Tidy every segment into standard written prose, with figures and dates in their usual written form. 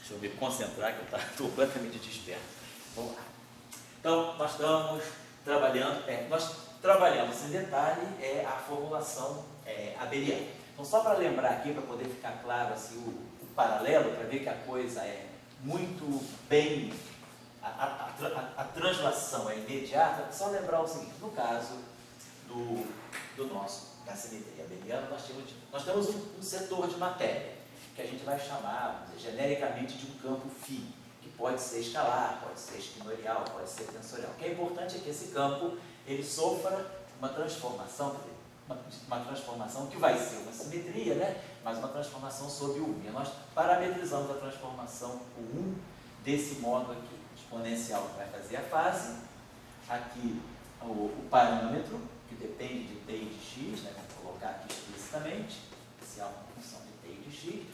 Deixa eu me concentrar que eu estou completamente disperso. Vamos lá. Então, nós estamos trabalhando, nós trabalhamos em detalhe a formulação abeliana. Então, só para lembrar aqui, para poder ficar claro assim, o paralelo, para ver que a coisa é muito bem, a translação é imediata, só lembrar o seguinte: no caso da simetria abeliana, nós temos um setor de matéria, que a gente vai chamar genericamente de um campo φ, que pode ser escalar, pode ser esquinorreal, pode ser tensorial. O que é importante é que esse campo ele sofra uma transformação, uma transformação que vai ser uma simetria, né? Mas uma transformação sob U. E nós parametrizamos a transformação U desse modo aqui. Exponencial que vai fazer a fase, aqui o parâmetro, que depende de t e de x, né? Vamos colocar aqui explicitamente, se há uma função de t e de x.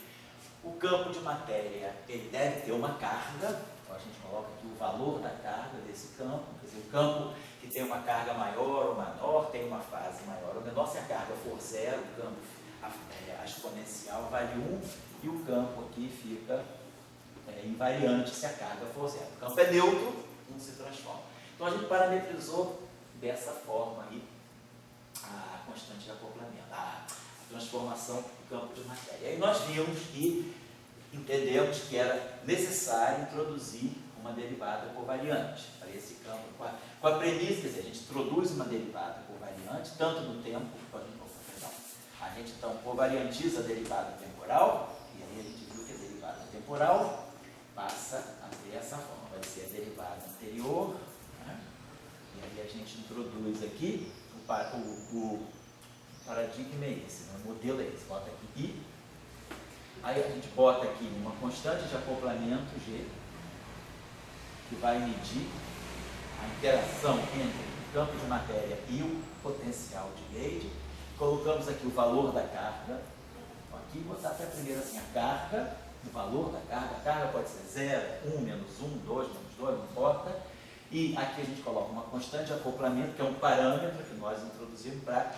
O campo de matéria, ele deve ter uma carga, então a gente coloca aqui o valor da carga desse campo, quer dizer, o campo que tem uma carga maior ou menor, tem uma fase maior ou menor. Se a carga for zero, o campo, a exponencial vale 1, e o campo aqui fica invariante se a carga for zero. O campo é neutro, não se transforma. Então a gente parametrizou dessa forma aí a constante de acoplamento, a transformação do campo de matéria. E aí nós vimos e entendemos que era necessário introduzir uma derivada covariante para esse campo, com a premissa, quer dizer, a gente introduz uma derivada covariante, tanto no tempo, a gente então covariantiza a derivada temporal, e aí a gente viu que a derivada temporal passa a ter essa forma, vai ser a derivada anterior, né? E aí a gente introduz aqui o paradigma é esse, né? O modelo é esse, bota aqui I, aí a gente bota aqui uma constante de acoplamento G, que vai medir a interação entre o campo de matéria e o potencial de Gauge. Colocamos aqui o valor da carga, então, aqui botar até primeiro assim, a carga, o valor da carga, a carga pode ser 0, 1, menos 1, 2, menos 2, não importa, e aqui a gente coloca uma constante de acoplamento, que é um parâmetro que nós introduzimos para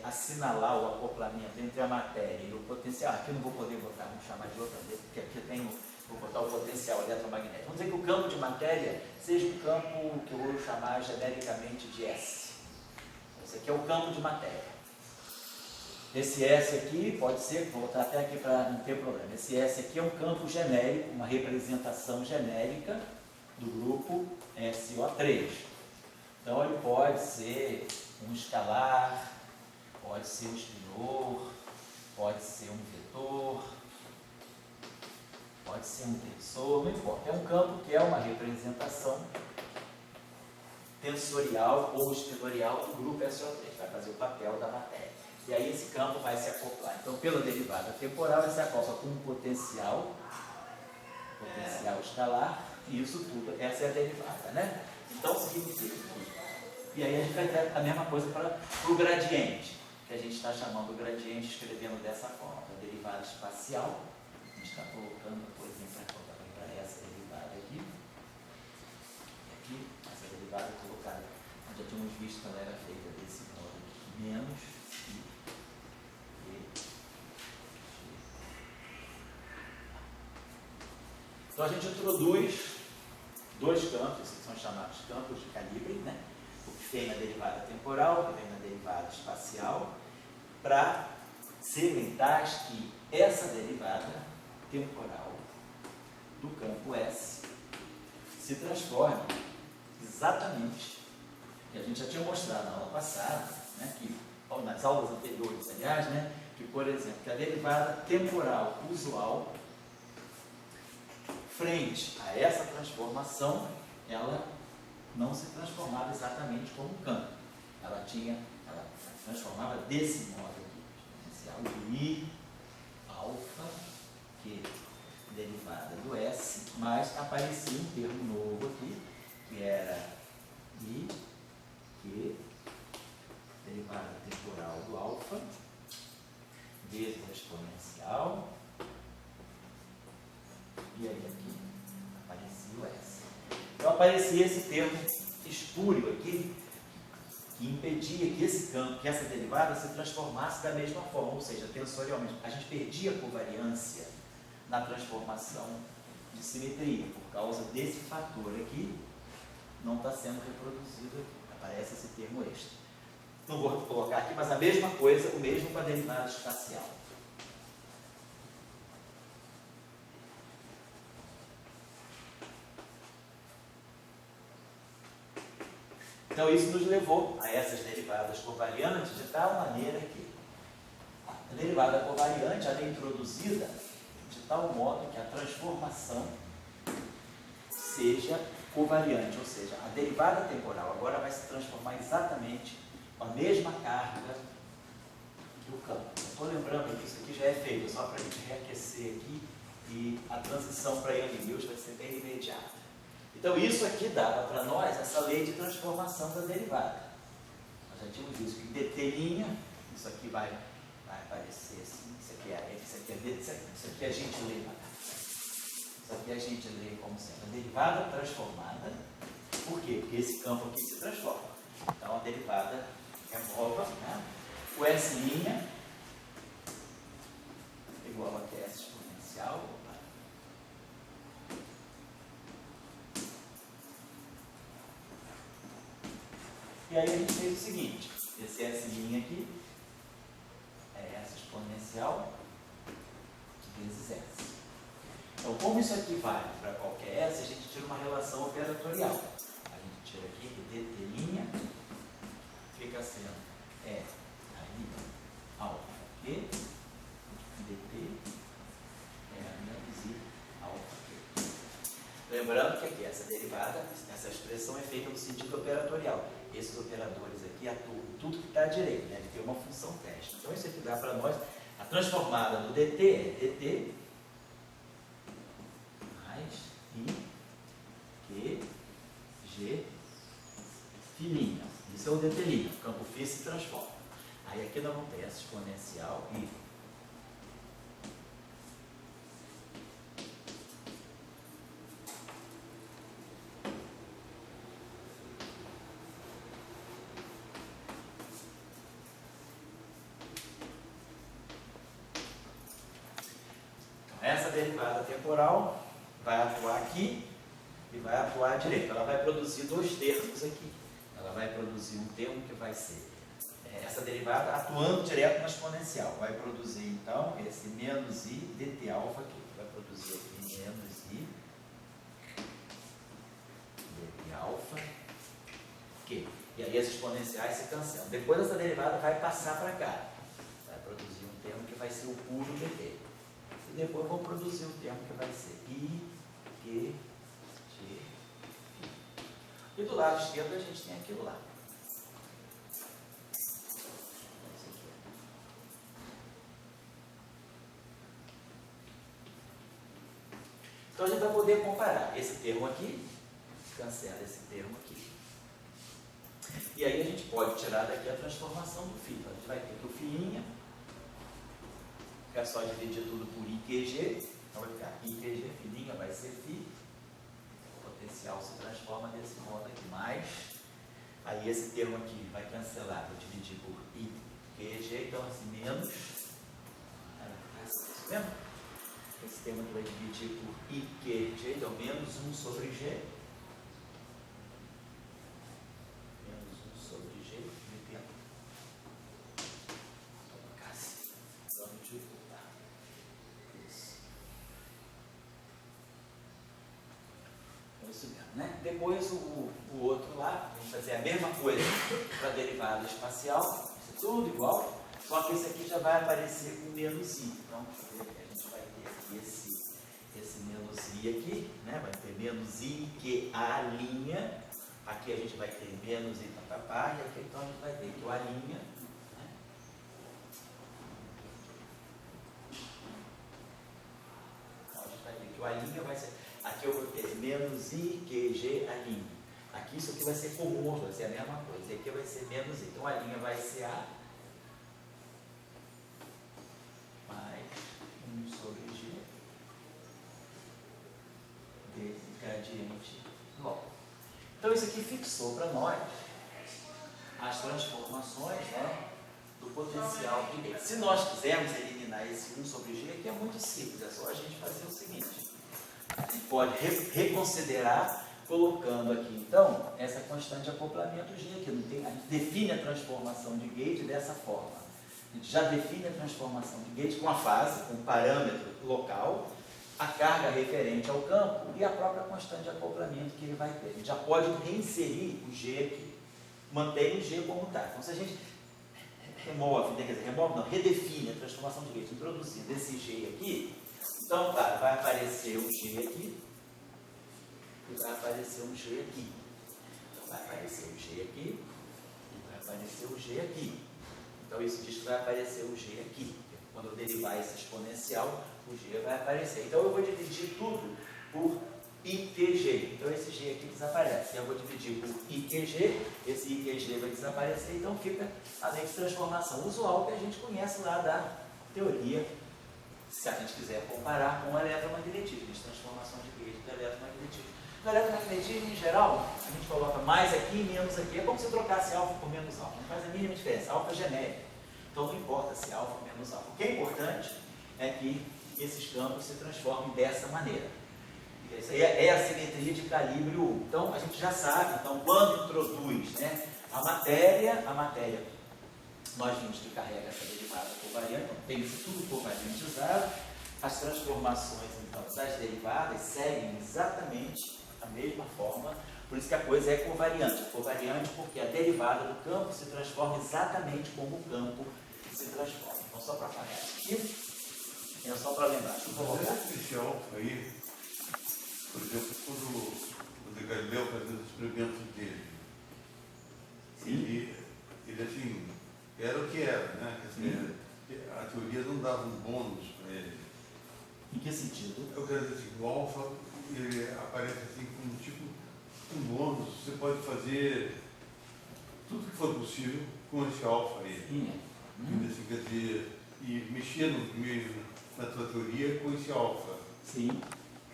assinalar o acoplamento entre a matéria e o potencial. Aqui eu não vou poder botar, vamos chamar de outra vez, porque aqui eu tenho, vou botar o potencial eletromagnético. Vamos dizer que o campo de matéria seja um campo que eu vou chamar genericamente de S. Esse aqui é o campo de matéria. Esse S aqui pode ser, vou botar até aqui para não ter problema, esse S aqui é um campo genérico, uma representação genérica do grupo SO3. Então ele pode ser um escalar, pode ser um esquiador, pode ser um vetor, pode ser um tensor, não importa. É um campo que é uma representação tensorial ou esquiadorial do grupo SO3, vai fazer o papel da matéria. E aí esse campo vai se acoplar. Então, pela derivada temporal, ele se acopla com um potencial escalar, e isso tudo, essa é a derivada, né? Então, significa que... E aí a gente vai ter a mesma coisa para o gradiente, que a gente está chamando o gradiente, escrevendo dessa forma. A derivada espacial, a gente está colocando, por exemplo, para essa derivada aqui. E aqui, essa derivada colocada, nós já tínhamos visto que ela era feita desse modo aqui, menos. Então a gente introduz dois campos, que são chamados campos de calibre, né? O que vem na derivada temporal, o que vem na derivada espacial, para serem tais que essa derivada temporal do campo S se transforme exatamente, que a gente já tinha mostrado na aula passada, né? Que, nas aulas anteriores, aliás, né? Que, por exemplo, que a derivada temporal usual frente a essa transformação, ela não se transformava exatamente como um campo. Ela se transformava desse modo aqui, exponencial de I alfa, que é derivada do S, mas aparecia um termo novo aqui, que era I, que derivada temporal do alfa, vezes a exponencial. E aí aqui aparecia o S. Então aparecia esse termo espúrio aqui, que impedia que esse campo, que essa derivada se transformasse da mesma forma, ou seja, tensorialmente. A gente perdia a covariância na transformação de simetria. Por causa desse fator aqui, não está sendo reproduzido aqui. Aparece esse termo extra. Não vou colocar aqui, mas a mesma coisa, o mesmo com a derivada espacial. Então, isso nos levou a essas derivadas covariantes de tal maneira que a derivada covariante ela é introduzida de tal modo que a transformação seja covariante, ou seja, a derivada temporal agora vai se transformar exatamente com a mesma carga que o campo. Estou lembrando que isso aqui já é feito, só para a gente reaquecer aqui, e a transição para Young-Mills vai ser bem imediata. Então, isso aqui dava para nós essa lei de transformação da derivada. Nós já tínhamos visto que dt', isso aqui vai aparecer assim, isso aqui a gente lê, isso aqui a gente lê como sendo a derivada transformada. Por quê? Porque esse campo aqui se transforma. Então, a derivada é nova, né? O S' igual a QS exponencial. E aí a gente fez o seguinte, esse S' aqui é S exponencial vezes S. Então, como isso aqui vale para qualquer S, a gente tira uma relação operatorial. A gente tira aqui que dt' fica sendo aí alfa Q, dt menos I alfa Q. Lembrando que aqui essa derivada, essa expressão é feita no sentido operatorial. Esses operadores aqui atuam em tudo que está à direita, né? Ele tem uma função teste. Então, isso aqui dá para nós, a transformada do dt é dt mais I, Q, G, Φ'. Isso é o dt', o campo φ se transforma. Aí aqui nós vamos ter essa exponencial I. Essa derivada temporal vai atuar aqui e vai atuar à direita. Ela vai produzir dois termos aqui. Ela vai produzir um termo que vai ser essa derivada atuando direto na exponencial. Vai produzir, então, esse menos I dt alfa aqui. Vai produzir aqui menos I dt alfa Q. E aí as exponenciais se cancelam. Depois essa derivada vai passar para cá. Vai produzir um termo que vai ser o puro dt. E depois vou produzir um termo que vai ser I, Q, G, Φ. E do lado esquerdo a gente tem aquilo lá. Então a gente vai poder comparar esse termo aqui, cancela esse termo aqui. E aí a gente pode tirar daqui a transformação do φ. Então a gente vai ter que o φ ficar só dividir tudo por IQG, então vai ficar IQG, φ' vai ser φ, o potencial se transforma desse modo aqui, mais, aí esse termo aqui vai cancelar, vou dividir por IQG, então assim, menos, esse termo aqui vai dividir por IQG, então menos 1 sobre G, né? Depois o outro lá, vamos fazer a mesma coisa para a derivada espacial, isso é tudo igual, só que esse aqui já vai aparecer com menos I. Então, a gente vai ter aqui esse menos I aqui, né? Vai ter menos I que A', aqui a gente vai ter menos I papapá, e aqui então a gente vai ter que o A', né? Então a gente vai ter que o A' vai ser. Aqui eu vou ter menos I, QG, A'. Aqui isso aqui vai ser comum, vai ser a mesma coisa. Aqui vai ser menos I. Então a linha vai ser A mais 1 sobre G desse gradiente logo. Então isso aqui fixou para nós as transformações, né, do potencial de B. Se nós quisermos eliminar esse 1 sobre G, aqui é muito simples. É só a gente fazer o seguinte. A gente pode reconsiderar colocando aqui, então, essa constante de acoplamento G aqui. A gente define a transformação de gate dessa forma. A gente já define a transformação de gate com a fase, com o parâmetro local, a carga referente ao campo e a própria constante de acoplamento que ele vai ter. A gente já pode reinserir o G aqui, mantém o G como está. Então, se a gente redefine a transformação de gate, introduzindo esse G aqui, então, claro, vai aparecer o G aqui, e vai aparecer um G aqui. Então, vai aparecer o G aqui, e vai aparecer o G aqui. Então, isso diz que vai aparecer o G aqui. Quando eu derivar esse exponencial, o G vai aparecer. Então, eu vou dividir tudo por IQG. Então, esse G aqui desaparece. Eu vou dividir por IQG, esse IQG vai desaparecer, então fica a lei de transformação usual que a gente conhece lá da teoria, se a gente quiser comparar com o eletromagnetismo, de transformação de gauge do eletromagnetismo. No eletromagnetismo, em geral, a gente coloca mais aqui e menos aqui. É como se trocasse alfa por menos alfa. Não faz a mínima diferença. Alfa é genérico. Então não importa se alfa ou menos alfa. O que é importante é que esses campos se transformem dessa maneira. Essa é a simetria de calibre 1. Então a gente já sabe, então, quando introduz, né, a matéria, nós vimos que carrega essa derivada covariante, então tem isso tudo covariantizado. As transformações, então, das derivadas seguem exatamente a mesma forma, por isso que a coisa é covariante. É covariante porque a derivada do campo se transforma exatamente como o campo se transforma. Então, só para apagar isso aqui, só para lembrar. Deixa eu colocar. Esse alfa aí, por exemplo, quando o Galileu fazia os experimentos dele, ele assim, era o que era, né? Quer dizer, a teoria não dava um bônus para ele. Em que sentido? Eu quero dizer assim, o alfa ele aparece assim como tipo um bônus. Você pode fazer tudo que for possível com esse alfa aí. Assim, quer dizer, e mexer na tua teoria com esse alfa. Sim.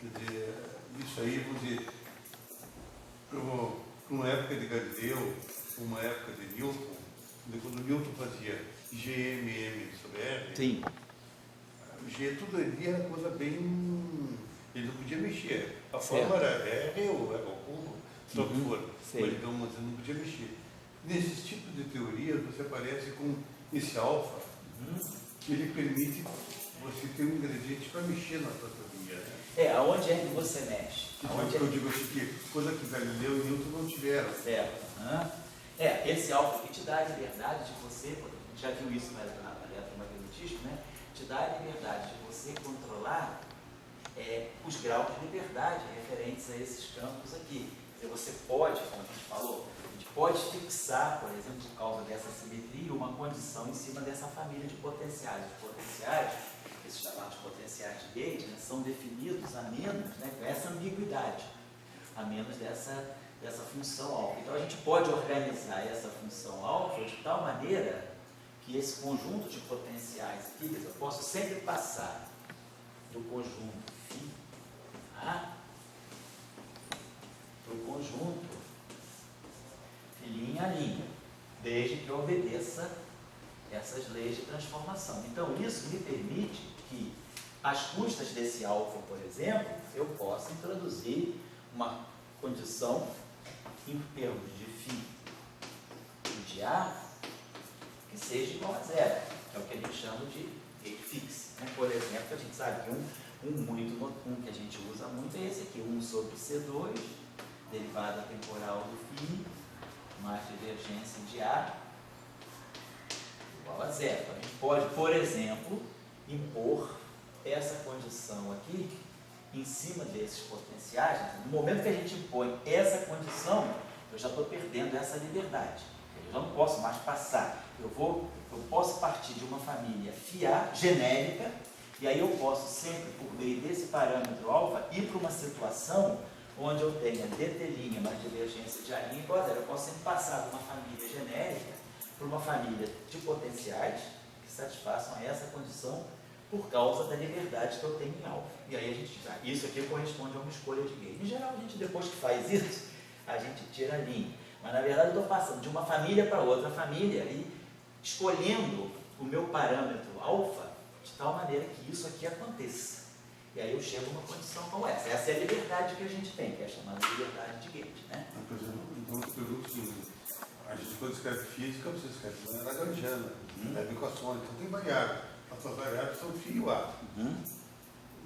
Quer dizer, isso aí, vamos dizer, para uma época de Galileu, uma época de Newton, quando Newton fazia GMM sobre R, sim, o G tudo ali era coisa bem. Ele não podia mexer. A certo. forma era o como, só que for. Sei. Mas não podia mexer. Nesses tipos de teorias, você aparece com esse alfa, que ele permite você ter um ingrediente para mexer na sua teoria. Né? Aonde é que você mexe? Aonde eu digo assim, que coisa que Galileu e Newton não tiveram. Certo. Esse alfa que te dá a liberdade de você, a gente já viu isso no eletromagnetismo, né? Te dá a liberdade de você controlar os graus de liberdade referentes a esses campos aqui. Quer dizer, você pode, como a gente falou, a gente pode fixar, por exemplo, por causa dessa simetria, uma condição em cima dessa família de potenciais. Os potenciais, esses chamados potenciais de gauge, né, são definidos a menos, né, com essa ambiguidade, a menos dessa função alfa. Então a gente pode organizar essa função alfa de tal maneira que esse conjunto de potenciais aqui, eu posso sempre passar do conjunto φ para o conjunto linha a linha, desde que eu obedeça essas leis de transformação. Então isso me permite que, às custas desse alfa, por exemplo, eu possa introduzir uma condição em termos de φ e de A que seja igual a zero, que é o que a gente chama de gate fix. Por exemplo, a gente sabe que um que a gente usa muito é esse aqui, 1 sobre C2, derivada temporal do φ, mais divergência de A, igual a zero. Então, a gente pode, por exemplo, impor essa condição aqui em cima desses potenciais. No momento que a gente impõe essa condição, eu já estou perdendo essa liberdade. Eu já não posso mais passar. Eu posso partir de uma família FA genérica, e aí eu posso sempre, por meio desse parâmetro alfa, ir para uma situação onde eu tenha dt' mais divergência de A' igual a zero. Eu posso sempre passar de uma família genérica para uma família de potenciais que satisfaçam a essa condição por causa da liberdade que eu tenho em alfa. E aí isso aqui corresponde a uma escolha de gauge. Em geral, a gente, depois que faz isso, a gente tira a linha. Mas na verdade eu estou passando de uma família para outra família e escolhendo o meu parâmetro alfa de tal maneira que isso aqui aconteça. E aí eu chego a uma condição como essa. Essa é a liberdade que a gente tem, que é chamada liberdade de gate, né? Por exemplo, então eu pergunto assim, a gente quando escreve física, você escreve lagrangiana, equações, então tem variáveis. As suas variáveis são φ e A.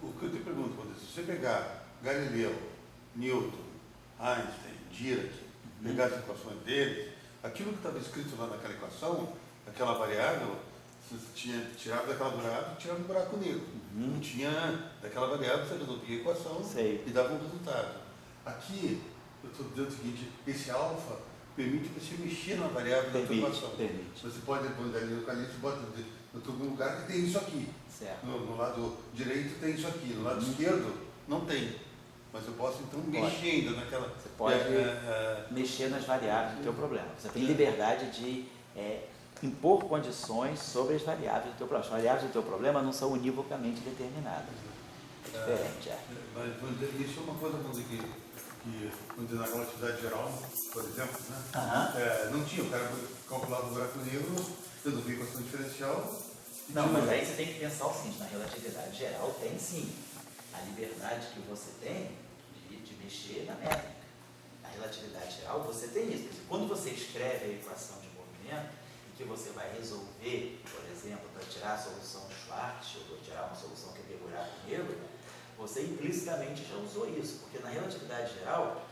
O que eu te pergunto, se você pegar Galileu, Newton, Einstein, Dirac, pegar as equações deles, aquilo que estava escrito lá naquela equação, aquela variável, você tinha tirado daquela variável e tirado do buraco negro. Não tinha daquela variável, você resolvia a equação e dava um resultado. Aqui, eu estou dizendo o seguinte, esse alfa permite você mexer na variável da equação. Você pode, quando Galileu Galilei, você pode dizer, eu estou em um lugar que tem isso aqui. No lado direito tem isso aqui, no lado esquerdo não tem. Mas eu posso então mexer ainda naquela. Você pode mexer nas variáveis do teu problema. Você tem liberdade de impor condições sobre as variáveis do teu problema. As variáveis do teu problema não são univocamente determinadas. É diferente, Mas vamos dizer, isso é uma coisa, vamos dizer, que vamos dizer, na relatividade geral, por exemplo, né? Não tinha, o cara calculava o buraco negro, resolvia a equação diferencial. Não, mas aí você tem que pensar o seguinte, na relatividade geral tem sim a liberdade que você tem de mexer na métrica. Na relatividade geral você tem isso. Quando você escreve a equação de movimento e que você vai resolver, por exemplo, para tirar a solução de Schwartz ou tirar uma solução que é de buraco negro, você implicitamente já usou isso, porque na relatividade geral,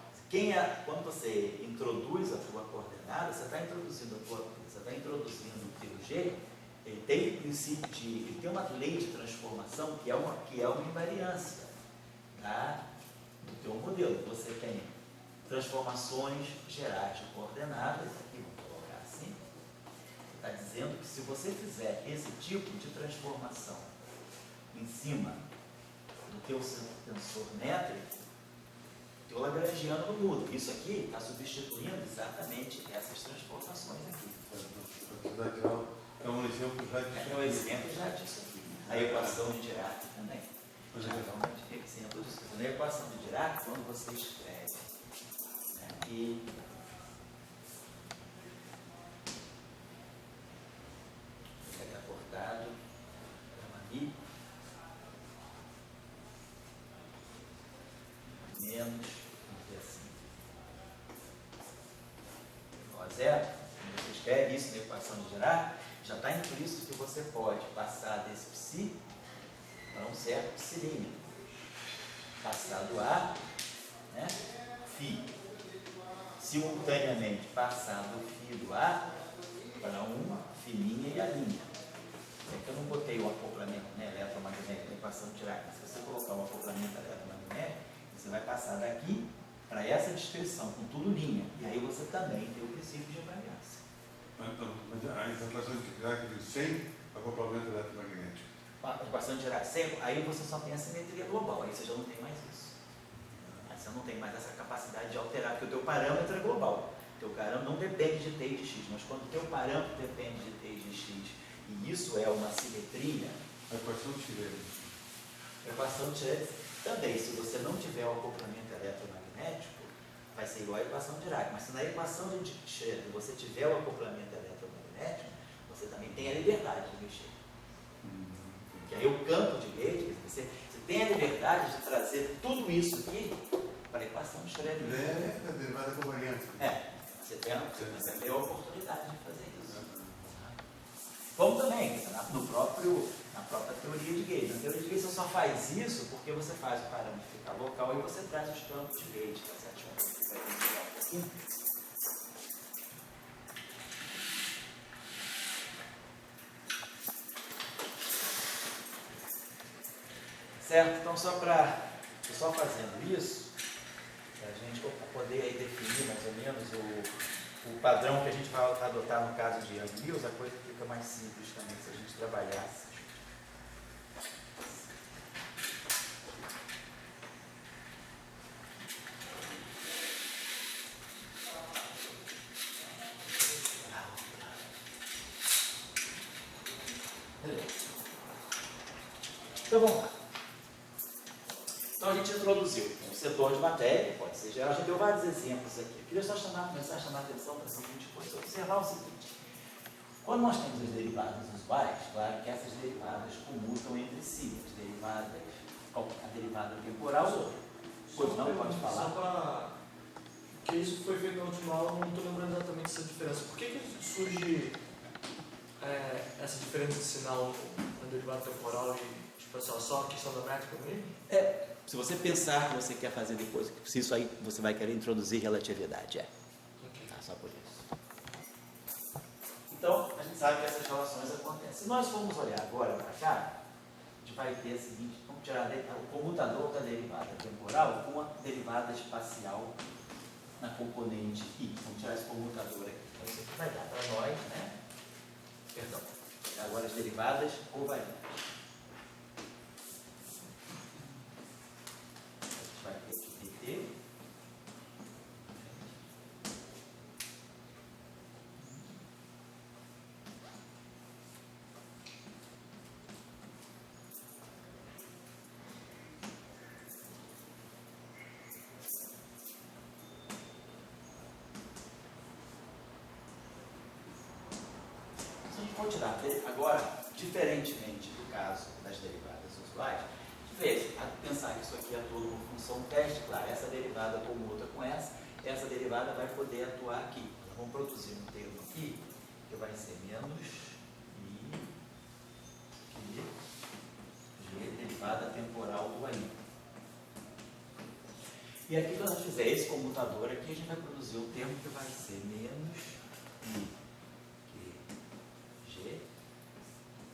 quando você introduz a tua coordenada, você está introduzindo que o G ele tem o princípio ele tem uma lei de transformação que é uma invariância do teu modelo. Você tem transformações gerais de coordenadas, aqui vamos colocar assim, está dizendo que se você fizer esse tipo de transformação em cima do teu tensor métrico, o teu lagrangiano não muda. Isso aqui está substituindo exatamente essas transformações aqui. É um exemplo já disso. É um exemplo já disso aqui. A equação de Dirac também. É um exemplo disso. Na equação de Dirac, quando você escreve aqui, está cortado, aqui, menos, assim, igual a zero. Quando você escreve isso na equação de Dirac, já está implícito que você pode passar desse psi para um certo psilíneo. Passar do A, φ. Simultaneamente passar do φ do A para um φ' e a linha. É que eu não botei o acoplamento eletromagnético na equação de Dirac. Se você colocar o acoplamento eletromagnético, você vai passar daqui para essa descrição, com tudo linha. E aí você também tem o princípio de invariância. Mas a equação de Dirac sem acoplamento eletromagnético. A equação de Dirac sem, aí você só tem a simetria global, aí você já não tem mais isso. Aí você não tem mais essa capacidade de alterar, porque o teu parâmetro é global. O teu parâmetro não depende de t e de x, mas quando o teu parâmetro depende de t e de x, e isso é uma simetria. A equação de Schiller. A equação de Schiller também, se você não tiver o acoplamento eletromagnético, vai ser igual à equação de Dirac. Mas se na equação de Schiller você tiver o acoplamento eletromagnético, você também tem a liberdade de mexer. Que aí o campo de Gauge, você tem a liberdade de trazer tudo isso aqui para a equação de Schiller. É a derivada covariante. Você tem a oportunidade de fazer isso. Como também, na própria teoria de Gauge. Na teoria de Gauge você só faz isso porque você faz o parâmetro ficar local e você traz os campos de Gauge. Certo? Então, só fazendo isso, para a gente poder aí definir mais ou menos o padrão que a gente vai adotar no caso de Young Mills, a coisa fica mais simples também se a gente trabalhasse. Então vamos lá. Então a gente introduziu um setor de matéria, pode ser geral, a gente deu vários exemplos aqui. Eu queria só começar a chamar a atenção para a seguinte coisa, observar o seguinte. Quando nós temos as derivadas usuais, claro que essas derivadas comutam entre si, as derivadas a derivada temporal. Pois não, pode falar. Só para... Porque isso foi feito na última aula, não estou lembrando exatamente essa diferença. Por que surge essa diferença de sinal na derivada temporal e espacial? Só a questão da métrica mesmo? Se você pensar que você quer fazer depois, se isso aí você vai querer introduzir relatividade, Okay. Tá, só por isso. Então, a gente sabe que essas relações acontecem. Se nós formos olhar agora para cá, a gente vai ter a seguinte, vamos tirar o comutador da derivada temporal com a derivada espacial na componente I. Vamos tirar esse comutador aqui. Então, isso aqui vai dar para nós, né? Perdão. Agora as derivadas covariantes. A gente vai ter aqui dt. Vou tirar agora, diferentemente do caso das derivadas usuais, a pensar que isso aqui é toda uma função teste, claro, essa derivada comuta com essa derivada vai poder atuar aqui. Nós vamos produzir um termo aqui que vai ser menos I G derivada temporal do AI. E aqui, quando a gente fizer esse comutador aqui, a gente vai produzir um termo que vai ser menos I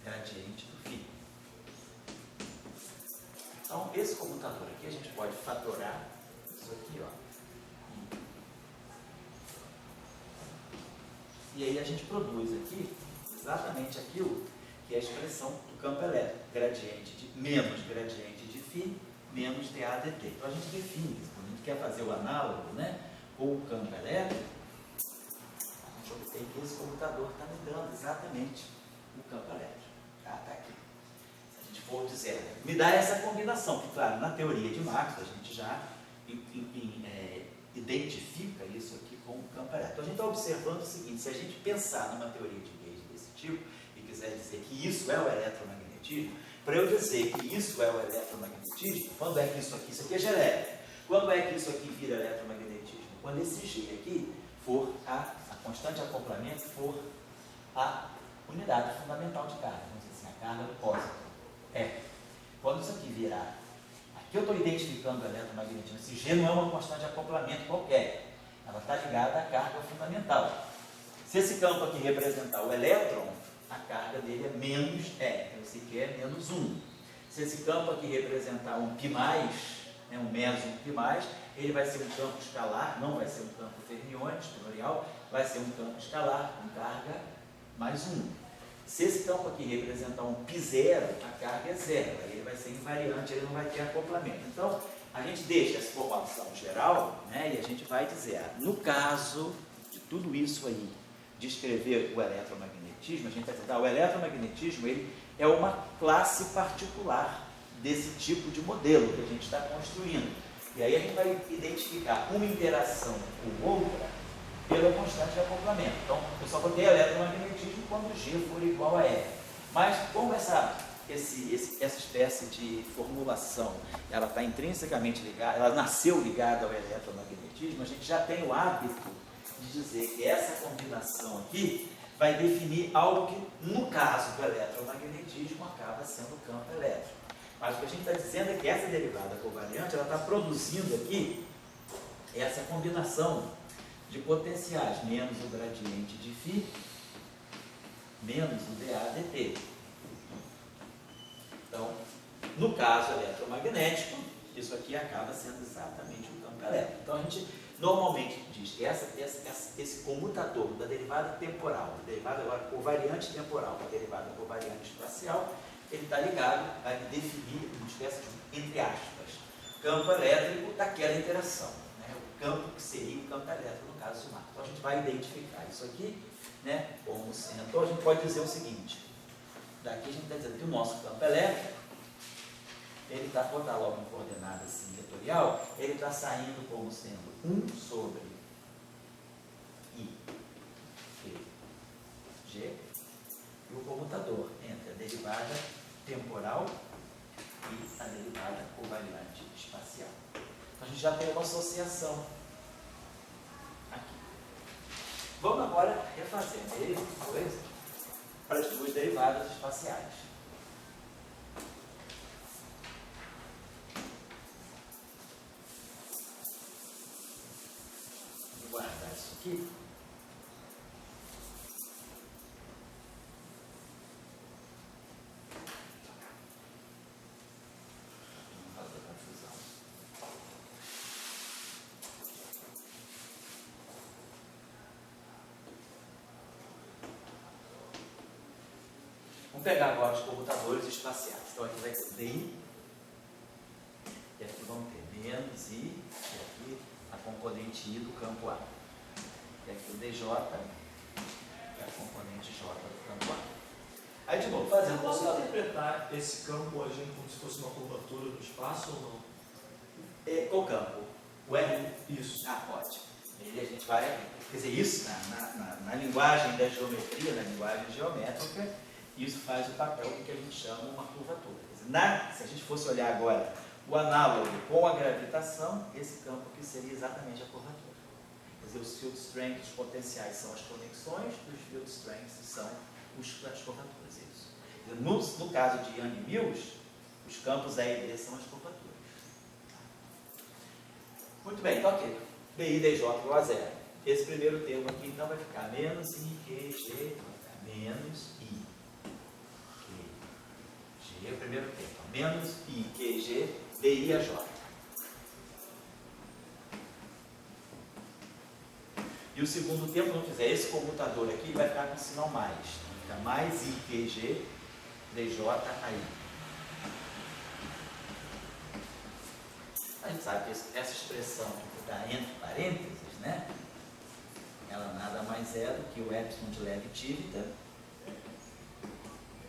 gradiente do φ. Então, esse comutador aqui, a gente pode fatorar isso aqui, ó. E aí a gente produz aqui exatamente aquilo que é a expressão do campo elétrico. Menos gradiente de φ, menos dAdt. Então, a gente define isso. Quando a gente quer fazer o análogo, né, com o campo elétrico, a gente obtém que esse comutador está me dando exatamente o campo elétrico. Está aqui. Se a gente for dizer, me dá essa combinação, que claro, na teoria de Maxwell a gente já identifica isso aqui com o campo elétrico. Então a gente está observando o seguinte, se a gente pensar numa teoria de Gauge desse tipo, e quiser dizer que isso é o eletromagnetismo, para eu dizer que isso é o eletromagnetismo, quando é que isso aqui é gelétrico? Quando é que isso aqui vira eletromagnetismo? Quando esse G aqui for a constante de acoplamento for a unidade fundamental de carga, vamos dizer assim, a carga do pósito. Quando isso aqui virar, aqui eu estou identificando o eletromagnetismo, esse G não é uma constante de acoplamento qualquer, ela está ligada à carga fundamental. Se esse campo aqui representar o elétron, a carga dele é menos E, então esse aqui é menos 1. Se esse campo aqui representar um π+, um meso π+, ele vai ser um campo escalar, não vai ser um campo fermiônico, espinorial, vai ser um campo escalar com carga mais 1. Se esse campo aqui representar um π0, a carga é 0, aí ele vai ser invariante, ele não vai ter acoplamento. Então, a gente deixa essa formação geral, né, e a gente vai dizer, no caso de tudo isso aí, de escrever o eletromagnetismo, a gente vai dizer, o eletromagnetismo ele é uma classe particular desse tipo de modelo que a gente está construindo. E aí a gente vai identificar uma interação com outra pela constante de acoplamento. Então, eu só vou ter eletromagnetismo quando G for igual a E. Mas, como essa espécie de formulação, ela está intrinsecamente ligada, ela nasceu ligada ao eletromagnetismo, a gente já tem o hábito de dizer que essa combinação aqui vai definir algo que, no caso do eletromagnetismo, acaba sendo o campo elétrico. Mas o que a gente está dizendo é que essa derivada covariante, ela está produzindo aqui essa combinação de potenciais, menos o gradiente de φ, menos o dAdt. Então, no caso eletromagnético, isso aqui acaba sendo exatamente o campo elétrico. Então, a gente normalmente diz que esse comutador da derivada temporal, da derivada agora covariante temporal com a derivada covariante espacial, ele está ligado a definir uma espécie de, entre aspas, campo elétrico daquela interação. Campo que seria o campo elétrico no caso de Maxwell. Então a gente vai identificar isso aqui, né, como sendo. Então a gente pode dizer o seguinte: daqui a gente está dizendo que o nosso campo elétrico, ele está, vou botar logo em coordenada assim, vetorial, ele está saindo como sendo 1 sobre I, G, e o comutador entre a derivada temporal e a derivada covariante espacial. Então a gente já tem uma associação aqui. Vamos agora refazer a mesma coisa para as duas derivadas espaciais. Vou guardar isso aqui. Vamos pegar agora os computadores espaciais. Então aqui vai ter DI, e aqui vamos ter menos I, e aqui a componente I do campo A. E aqui o DJ, e a componente J do campo A. Aí de novo, fazendo Eu posso interpretar esse campo agindo como se fosse uma curvatura do espaço ou não? Qual campo? O R? Isso. Ah, pode. E a gente vai, quer dizer, isso na linguagem da geometria, na linguagem geométrica, isso faz o papel do que a gente chama uma curvatura. Quer dizer, se a gente fosse olhar agora o análogo com a gravitação, esse campo aqui seria exatamente a curvatura. Quer dizer, os field strengths, os potenciais são as conexões, e os field strengths são as curvaturas. Isso. Quer dizer, no caso de Young e Mills, os campos A e B são as curvaturas. Muito bem, então aqui, BI DJ igual a zero. Esse primeiro termo aqui, então, vai ficar menos I, Q, G, vai ficar menos I. G é o primeiro termo. Menos I, Q, G, DI a J. E o segundo termo, vamos dizer, esse comutador aqui vai ficar com sinal mais. Fica mais I, Q, G, DJ, AI. A gente sabe que essa expressão que está entre parênteses, né? Ela nada mais é do que o epsilon de Levi-Tivita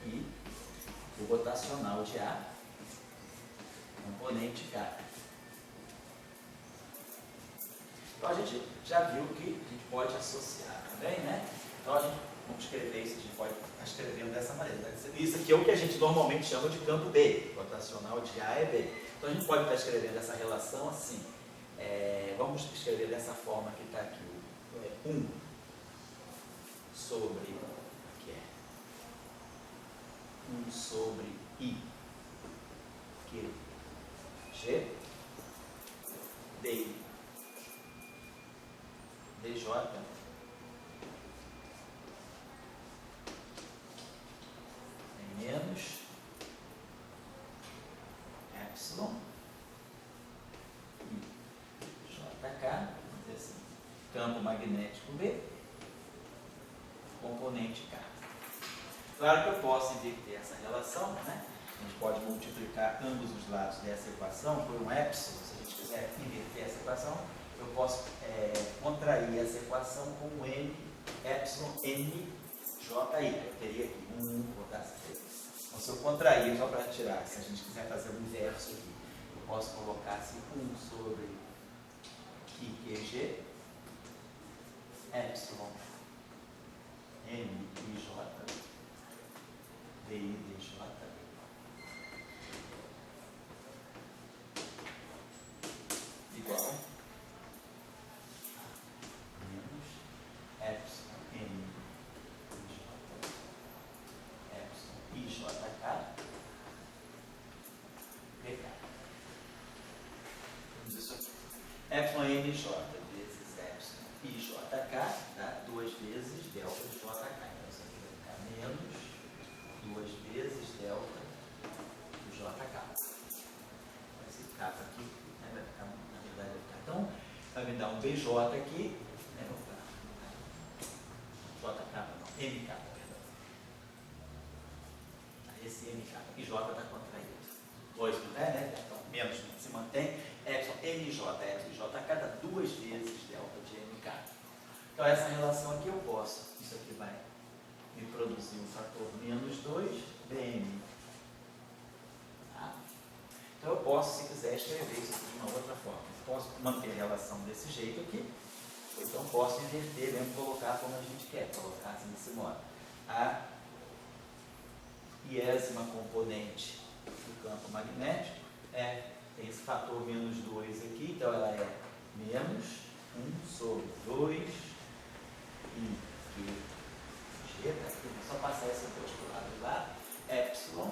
e o rotacional de A, componente K. Então a gente já viu que a gente pode associar também, né? Então vamos escrever isso, a gente pode estar escrevendo dessa maneira. Isso aqui é o que a gente normalmente chama de campo B, rotacional de A é B. Então a gente pode estar escrevendo essa relação assim. Vamos escrever dessa forma que está aqui, 1 sobre, que é 1 sobre I, Q, G, DI, DJ, menos epsilon, JK, vamos dizer assim, campo magnético B, componente K. Claro que eu posso inverter essa relação, né? A gente pode multiplicar ambos os lados dessa equação por um epsilon. Se a gente quiser inverter essa equação, eu posso contrair essa equação com um N, epsilon N, JI. Eu teria aqui vou botar essa aqui. Então, se eu contrair, só para tirar, se a gente quiser fazer o inverso aqui, eu posso colocar assim 1 sobre IQG, epsilon N I J, DI DJ, igual menos epsilon N I J, epsilon IJK, PK. Vamos isso aqui. Epsilon NJ vezes epsilon IJK dá 2 vezes delta de JK. Então isso aqui vai ficar menos 2 vezes delta do JK. Esse capa aqui, né, vai ficar, na verdade, vai ficar. Então, vai me dar um BJ aqui, né, JK, não, MK, perdão. Esse MK, e J está contraído. 2 não é, né? Então, menos se mantém. Epsilon NJ, epsilon JK dá 2 vezes delta de MK. Então, essa relação aqui eu posso, isso aqui vai me produzir um fator menos 2 BM. Tá? Então, eu posso, se quiser, escrever isso aqui de uma outra forma. Eu posso manter a relação desse jeito aqui, ou então posso inverter mesmo, colocar como a gente quer, colocar assim desse modo. A iésima componente do campo magnético tem esse fator menos 2 aqui, então ela é menos 1 sobre 2 e G, tá aqui, vou só passar esse dois para o lado de lá, epsilon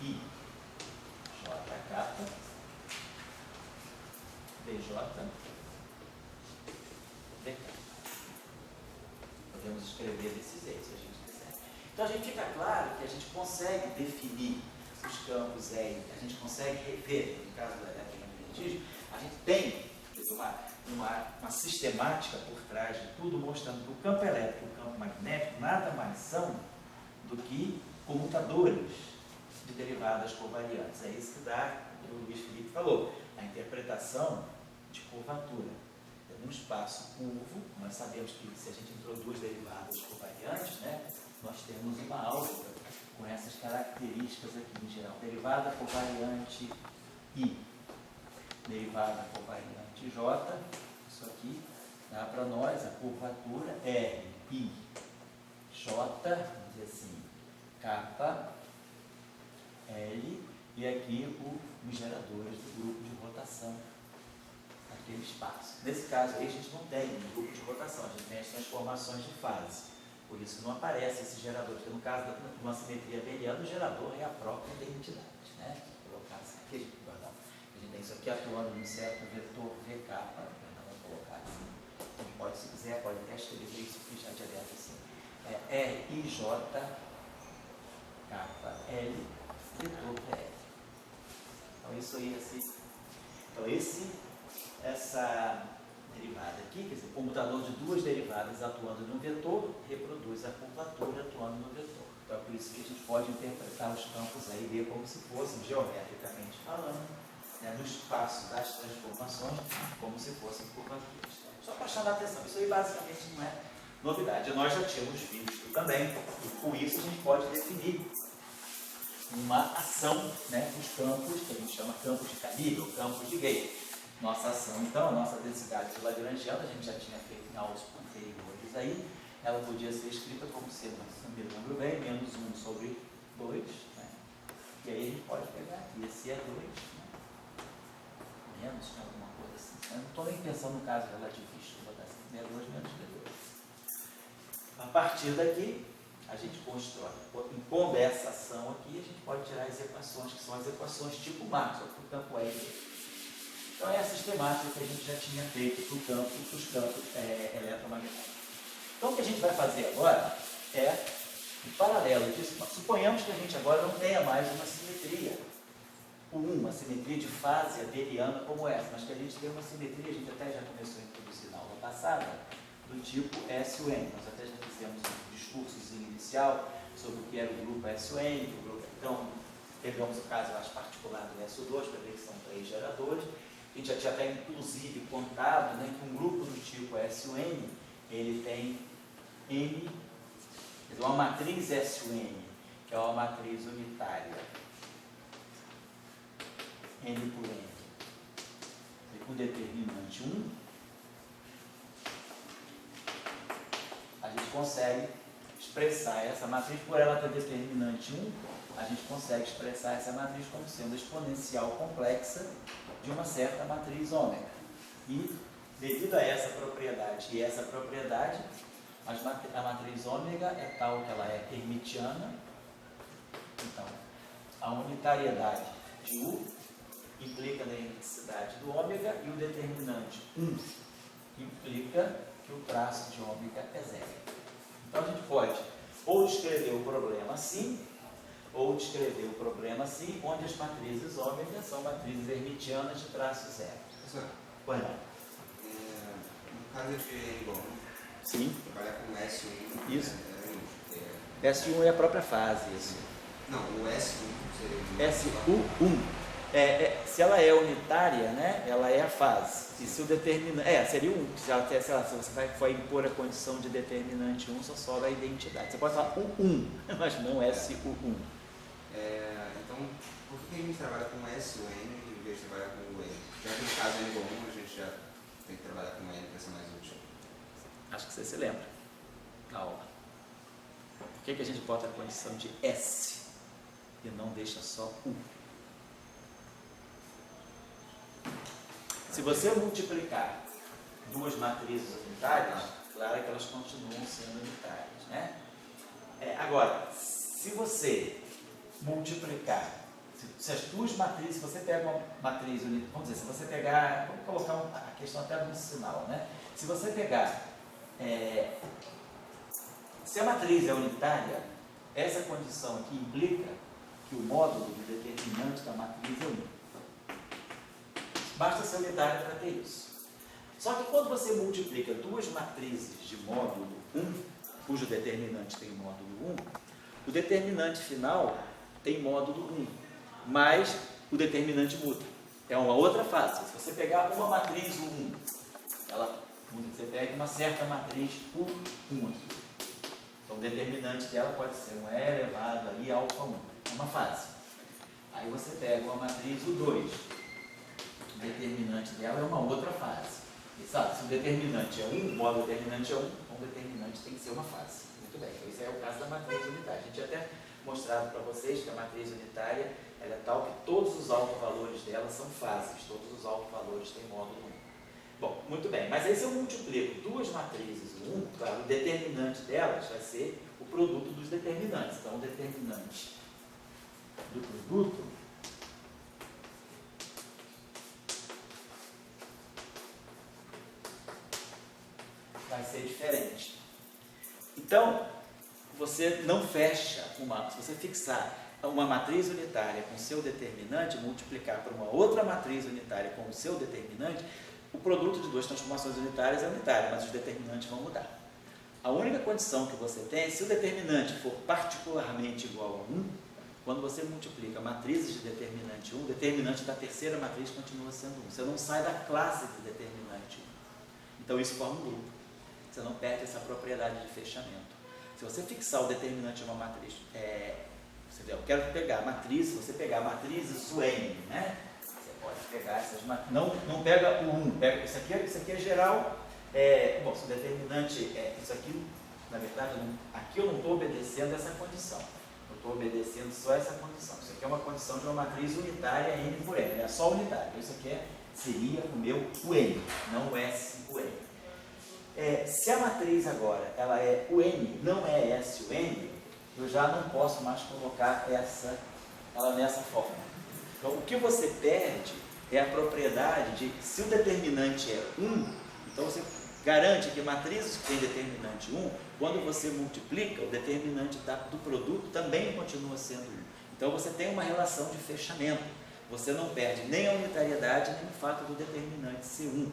I JK DJ DK. Podemos escrever desse jeito, se a gente quiser. Então a gente fica claro que a gente consegue definir os campos E, a gente consegue ver, no caso da eletromagnetismo, a gente tem uma sistemática por trás de tudo, mostrando que o campo elétrico e o campo magnético nada mais são do que comutadores de derivadas covariantes. É isso que dá, o Luiz Felipe falou, a interpretação de curvatura. Tem um espaço curvo, nós sabemos que se a gente introduz derivadas covariantes, né, nós temos uma álgebra com essas características aqui em geral. Derivada covariante I, derivada covariante J, isso aqui dá para nós a curvatura R, I, J, vamos dizer assim, K, L, e aqui os geradores do grupo de rotação, aquele espaço. Nesse caso aí a gente não tem um grupo de rotação, a gente tem as transformações de fase. Por isso que não aparece esse gerador, porque no caso de uma simetria abeliana, o gerador é a própria identidade, né? Vou colocar assim, aqui, perdão. A gente tem isso aqui atuando num certo vetor VK, vamos colocar assim. A gente pode, se quiser, pode até escrever isso aqui já direto assim. RIJ, KL, vetor PL. Então isso aí, assim. Então essa derivada aqui, quer dizer, o comutador de duas derivadas atuando no vetor, reproduz a curvatura atuando no vetor. Então é por isso que a gente pode interpretar os campos aí, ver como se fossem, geometricamente falando, né, no espaço das transformações, como se fossem curvaturas. Só para chamar a atenção, isso aí basicamente não é novidade. Nós já tínhamos visto também, e com isso a gente pode definir uma ação, né, dos campos, que a gente chama campos de calibre, ou campos de Gauss. Nossa ação, então, a nossa densidade de Lagrangiana, a gente já tinha feito em aulas anteriores aí, ela podia ser escrita como sendo, se me lembro bem, menos 1 sobre 2, né? E aí a gente pode pegar aqui, esse é 2, né? Menos, alguma coisa assim. Eu não estou nem pensando no caso relativista, vou botar assim, B2 menos B2. A partir daqui, a gente constrói, impondo essa ação aqui, a gente pode tirar as equações, que são as equações tipo Maxwell, para o campo E. Então, essa sistemática que a gente já tinha feito para os campos eletromagnéticos. Então, o que a gente vai fazer agora é, em paralelo disso, suponhamos que a gente agora não tenha mais uma simetria, uma simetria de fase abeliana como essa, mas que a gente tem uma simetria, a gente até já começou a introduzir na aula passada, do tipo SUN. Nós até já fizemos um discurso inicial sobre o que era o grupo SUN, então, pegamos o caso mais particular do SU2, para ver que são 3 geradores. A gente já tinha até inclusive contado, né, que um grupo do tipo SUN, ele tem N, uma matriz SUN, que é uma matriz unitária, N por N, e com determinante 1, a gente consegue expressar essa matriz, por ela ter determinante 1, a gente consegue expressar essa matriz como sendo exponencial complexa de uma certa matriz ômega. E, devido a essa propriedade e essa propriedade, a matriz ômega é tal que ela é hermitiana. Então, a unitariedade de U implica na hermeticidade do ômega e o determinante 1 implica que o traço de ômega é zero. Então, a gente pode ou descrever o problema assim, ou descrever o problema assim, onde as matrizes ômega são matrizes hermitianas de traço zero. Professor, Pois não. no caso de N-gon, Sim. trabalhar com S1. Isso. S1 é a própria fase. Isso. Não, o S1 seria... SU1. Se ela é unitária, né, ela é a fase. E se o determinante... seria 1. Se você for impor a condição de determinante 1, só sobra a identidade. Você pode falar U1, mas não SU1. Então, por que a gente trabalha com SUN em vez de trabalhar com o N? Já que no caso N-gon, a gente já tem que trabalhar com N para ser mais útil. Acho que você se lembra da aula. Por que a gente bota a condição de S e não deixa só U? se você multiplicar duas matrizes unitárias, claro que elas continuam sendo unitárias, né? Agora, se você multiplicar, se as duas matrizes, se você pega uma matriz unitária, vamos dizer, se você pegar, vamos colocar a questão até no sinal, né? Se você pegar, se a matriz é unitária, essa condição aqui implica que o módulo do determinante da matriz é 1. Basta ser unitário para ter isso. Só que quando você multiplica duas matrizes de módulo 1, cujo determinante tem módulo 1, o determinante final tem módulo 1, mas o determinante muda. É uma outra fase. Se você pegar uma matriz U1, você pega uma certa matriz U1 aqui. Então o determinante dela pode ser um E elevado aí alfa 1. É uma fase. Aí você pega uma matriz U2. O determinante dela é uma outra fase. E sabe, se o determinante é 1, o módulo determinante é 1, então o determinante tem que ser uma fase. Muito bem, então esse é o caso da matriz unitária. A gente tinha até mostrado para vocês que a matriz unitária ela é tal que todos os autovalores dela são fases, todos os autovalores têm módulo 1. Bom, muito bem, mas aí se eu multiplico duas matrizes 1, claro, o determinante delas vai ser o produto dos determinantes. Então o determinante do produto vai ser diferente. Então, você não fecha se você fixar uma matriz unitária com o seu determinante, multiplicar por uma outra matriz unitária com o seu determinante, o produto de duas transformações unitárias é unitário, mas os determinantes vão mudar. A única condição que você tem, se o determinante for particularmente igual a 1, quando você multiplica matrizes de determinante 1, o determinante da terceira matriz continua sendo 1. Você não sai da classe de determinante 1. Então isso forma um grupo. Você não perde essa propriedade de fechamento. Se você fixar o determinante de uma matriz, eu quero pegar a matriz, se você pegar matrizes UN, né? Você pode pegar essas matrizes, não pega o 1, pega isso aqui é geral. Bom, se o determinante isso aqui, na verdade, aqui eu não estou obedecendo essa condição. Eu estou obedecendo só essa condição. Isso aqui é uma condição de uma matriz unitária N por N, é só unitária. Isso aqui seria o meu UN, não o S-UN. Se a matriz agora ela é UN, não é S-UN, eu já não posso mais colocar ela nessa forma. Então, o que você perde é a propriedade de, se o determinante é 1, então você garante que matrizes que têm determinante 1, quando você multiplica, o determinante do produto também continua sendo 1. Então, você tem uma relação de fechamento. Você não perde nem a unitariedade, nem o fato do determinante ser 1.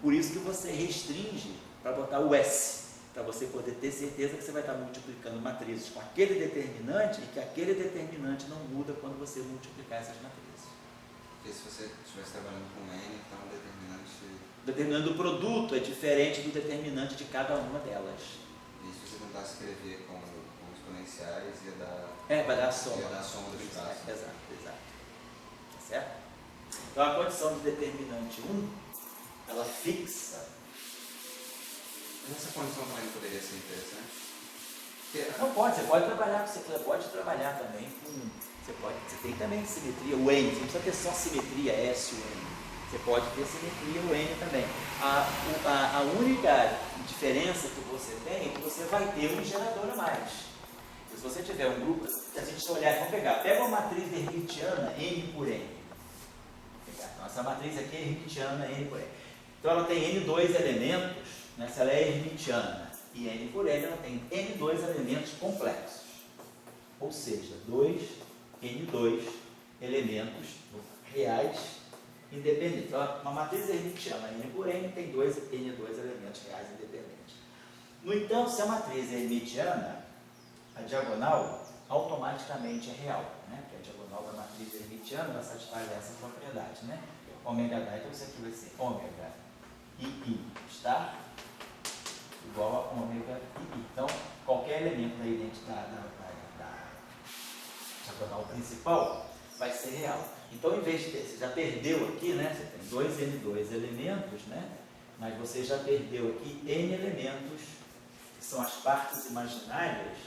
Por isso que você restringe para botar o S, para você poder ter certeza que você vai estar multiplicando matrizes com aquele determinante e que aquele determinante não muda quando você multiplicar essas matrizes. Porque se você estivesse trabalhando com N, então o determinante do produto é diferente do determinante de cada uma delas. E se você tentar escrever com exponenciais, vai dar a soma. Ia dar a soma dos traços. Exato. Certo? Então a condição de determinante 1, ela fixa. Essa condição também poderia ser interessante? Não pode, você pode trabalhar também com. Você tem também simetria, o N, você não precisa ter só simetria S, o N. Você pode ter simetria, o N também. A única diferença que você tem é que você vai ter um gerador a mais. Se você tiver um grupo, se a gente olhar, pega uma matriz hermitiana N por N. Então, essa matriz aqui é hermitiana N por N. Então ela tem N2 elementos, né? Se ela é hermitiana e N por N, ela tem N2 elementos complexos. Ou seja, N2 elementos reais independentes. Então, uma matriz hermitiana N por N tem N2 elementos reais independentes. No entanto, se a matriz é hermitiana, a diagonal automaticamente é real, né? Porque a diagonal da matriz hermitiana vai satisfazer essa propriedade, né? Ômega H, então isso aqui vai ser ômega I está igual a ômega I. Então, qualquer elemento da identidade da diagonal principal vai ser real. Então, em vez de ter, você já perdeu aqui, né? Você tem 2N2 elementos, né? Mas você já perdeu aqui N elementos, que são as partes imaginárias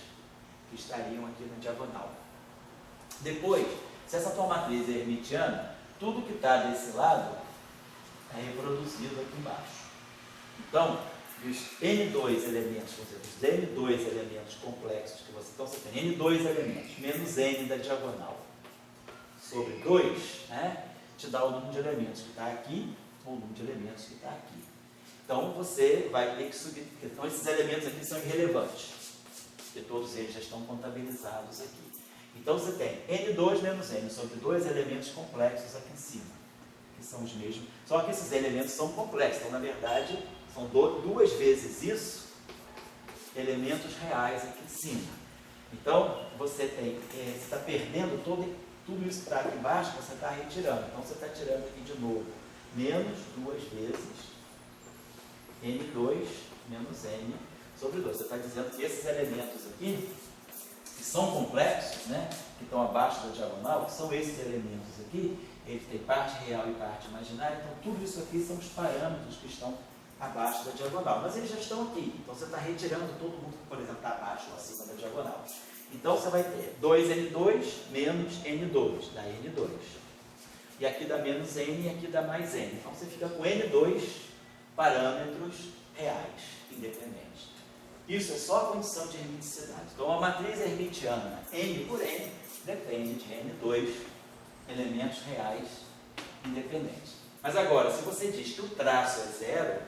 que estariam aqui na diagonal. Depois, se essa tua matriz é hermitiana, tudo que está desse lado é reproduzido aqui embaixo. Então, os N2 elementos, por exemplo, os N2 elementos complexos que você... Então, você tem N2 elementos, menos N da diagonal, sobre 2, né, te dá o número de elementos que está aqui, ou o número de elementos que está aqui. Então, você vai ter que subir... Então, esses elementos aqui são irrelevantes, porque todos eles já estão contabilizados aqui. Então, você tem N2 menos N sobre 2 elementos complexos aqui em cima, que são os mesmos. Só que esses elementos são complexos, então, na verdade, são duas vezes isso, elementos reais aqui em cima. Então, você está perdendo tudo isso que está aqui embaixo, você está retirando. Então, você está tirando aqui de novo, menos 2 vezes N2 menos N sobre 2. Você está dizendo que esses elementos aqui, que são complexos, né, que estão abaixo da diagonal, que são esses elementos aqui, eles têm parte real e parte imaginária, então tudo isso aqui são os parâmetros que estão abaixo da diagonal, mas eles já estão aqui, então você está retirando todo mundo que, por exemplo, está abaixo ou acima da diagonal. Então você vai ter 2N2 menos N2, dá N2. E aqui dá menos N e aqui dá mais N. Então você fica com N2 parâmetros reais, independentes. Isso é só a condição de hermiticidade. Então a matriz hermitiana N por N depende de N2 elementos reais independentes. Mas agora, se você diz que o traço é zero,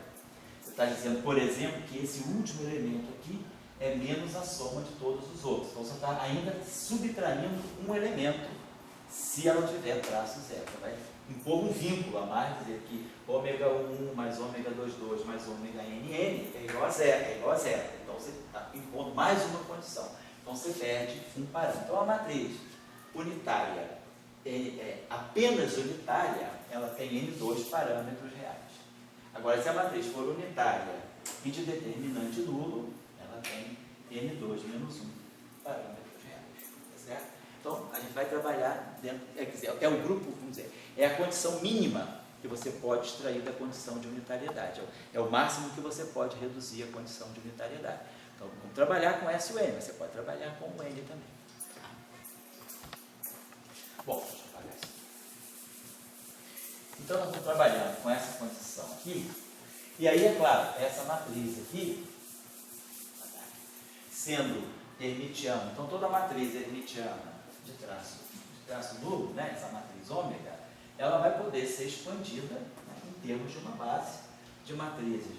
você está dizendo, por exemplo, que esse último elemento aqui é menos a soma de todos os outros. Então você está ainda subtraindo um elemento se ela tiver traço zero. Você vai impor um vínculo a mais, dizer que ômega 1 mais ômega 2 mais ômega NN é igual a zero, Então você está impondo mais uma condição. Então você perde um parâmetro. Então a matriz unitária, apenas unitária, ela tem N2 parâmetros reais. Agora, se a matriz for unitária e de determinante nulo, ela tem N2 menos 1 parâmetros reais. Tá certo? Então, a gente vai trabalhar dentro, é o grupo, vamos dizer, é a condição mínima que você pode extrair da condição de unitariedade. É o máximo que você pode reduzir a condição de unitariedade. Então, vamos trabalhar com S e o N, mas você pode trabalhar com o N também. Bom, deixa eu apagar isso. Então, nós estamos trabalhando com essa condição aqui. E aí, é claro, essa matriz aqui, sendo hermitiana, então toda matriz hermitiana de traço nulo, né, essa matriz ômega, ela vai poder ser expandida, né, em termos de uma base de matrizes.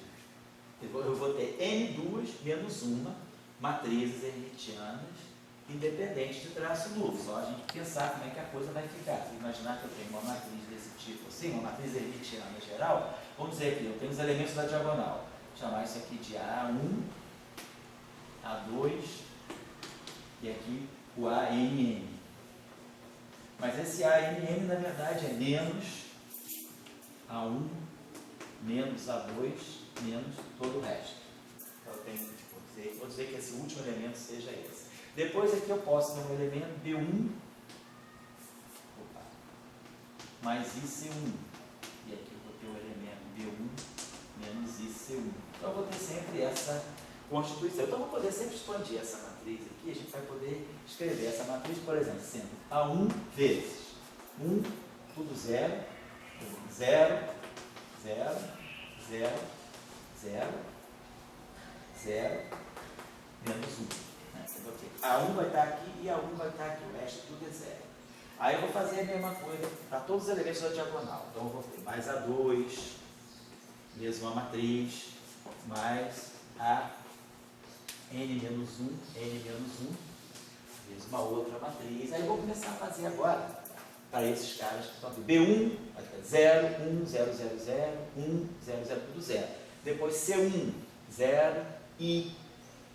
Eu vou ter N2 menos 1 matrizes hermitianas independentes de traço nulo. Só a gente pensar como é que a coisa vai ficar. Se imaginar que eu tenho uma matriz desse tipo assim, uma matriz hermitiana geral, vamos dizer aqui, eu tenho os elementos da diagonal. Vou chamar isso aqui de A1, A2 e aqui o ANN. Mas esse ANN, na verdade, é menos A1, menos A2, menos todo o resto. Então, eu tenho, vou dizer que esse último elemento seja esse. Depois aqui eu posso ter um elemento B1 mais IC1. E aqui eu vou ter o elemento B1 menos IC1. Então eu vou ter sempre essa constituição. Então eu vou poder sempre expandir essa matriz aqui. A gente vai poder escrever essa matriz, por exemplo, sendo A1 vezes 1, tudo 0, 0, 0, 0, 0, 0, menos 1. A1 vai estar aqui e A1 vai estar aqui, o resto tudo é zero. Aí eu vou fazer a mesma coisa para todos os elementos da diagonal. Então eu vou ter mais A2, mesma matriz, mais a N menos 1, mesma outra matriz. Aí eu vou começar a fazer agora para esses caras que estão aqui. B1, vai ficar 0, 1, 0, 0, 0, 1, 0, 0, tudo 0. Depois C1, 0, I,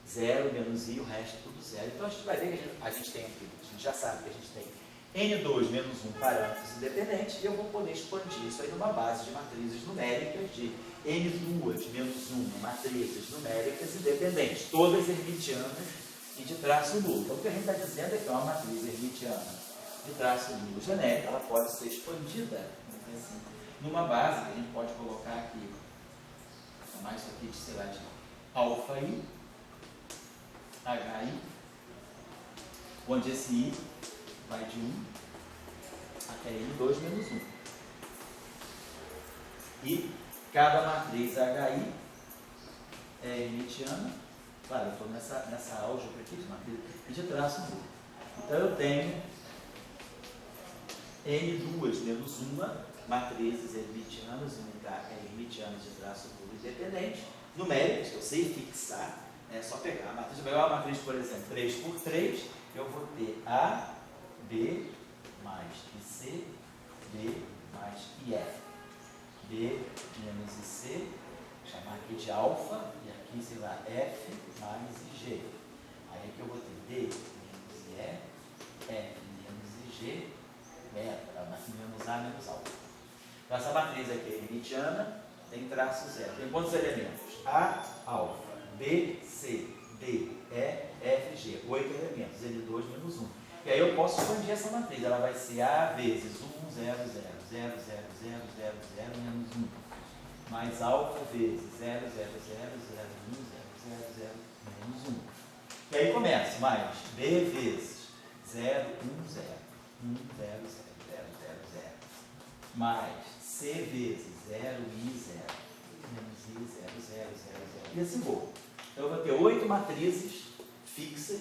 0, menos I, o resto tudo 0. Então a gente vai ver que a gente tem aqui, a gente já sabe que a gente tem N2 menos 1 parâmetros independentes e eu vou poder expandir isso aí numa base de matrizes numéricas de N2 menos 1 matrizes numéricas independentes, todas hermitianas e de traço nulo. Então o que a gente está dizendo é que uma matriz hermitiana de traço nulo genérico, ela pode ser expandida assim, numa base que a gente pode colocar aqui, vou chamar isso aqui de, sei lá, de alfa I, HI, onde esse I vai de 1 até N2 menos 1. E cada matriz HI é hermitiana. Claro, eu estou nessa álgebra aqui de matriz de traço duplo. Então eu tenho N2 menos 1 matrizes hermitianas, hermitianas de traço duplo independente, numéricas, que eu sei fixar, é só pegar a matriz. Eu pegar uma matriz, por exemplo, 3 por 3, eu vou ter A, B, mais IC, B, mais IF. B menos IC, chamar aqui de alfa, e aqui, sei lá, F mais IG. Aí aqui eu vou ter D menos IE, F menos IG, beta, menos A menos alfa. Então, essa matriz aqui é hermitiana, tem traço zero. Tem quantos elementos? A, alfa, B, C, D, E, F, G. 8 elementos, N2 menos 1. E aí eu posso expandir essa matriz. Ela vai ser A vezes 1, 0, 0, 0, 0, 0, 0, 0, menos 1. Mais alfa vezes 0, 0, 0, 0, 1, 0, 0, 0, 0, menos 1. E aí começa, mais B vezes 0, 1, 0, 1, 0, 0, 0, 0, 0. Mais C vezes 0, I, 0, menos I, 0, 0, 0, 0. E assim vou. Então eu vou ter 8 matrizes fixas,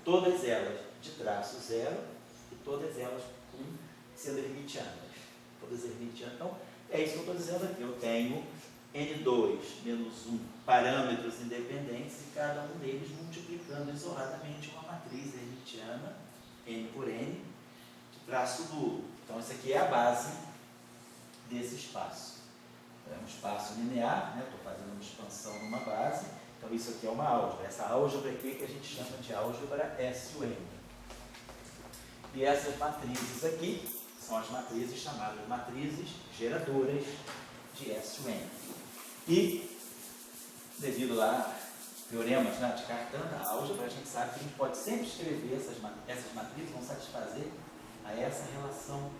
todas elas de traço zero e todas elas sendo hermitianas. Todas hermitianas. Então, é isso que eu estou dizendo aqui. Eu tenho N2 menos 1 parâmetros independentes e cada um deles multiplicando isoladamente uma matriz hermitiana, N por N, de traço duplo. Então, essa aqui é a base desse espaço. É um espaço linear, né? Estou fazendo uma expansão numa base. Então, isso aqui é uma álgebra. Essa álgebra aqui que a gente chama de álgebra SUN. E essas matrizes aqui são as matrizes chamadas matrizes geradoras de SUN. E, devido a teoremas, né, de Cartan, da álgebra, a gente sabe que a gente pode sempre escrever essas matrizes, vão satisfazer a essa relação.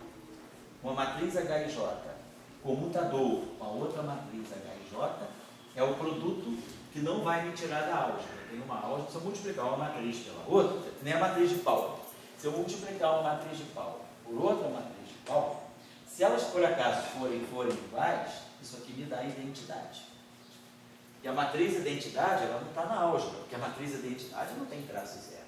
Uma matriz HIJ comutador com a outra matriz HIJ é o produto que não vai me tirar da álgebra. Tem uma álgebra, se eu multiplicar uma matriz pela outra, nem a matriz de Pauli. Se eu multiplicar uma matriz de Pauli por outra matriz de Pauli, se elas por acaso forem iguais, isso aqui me dá identidade. E a matriz identidade, ela não está na álgebra, porque a matriz identidade não tem traço zero.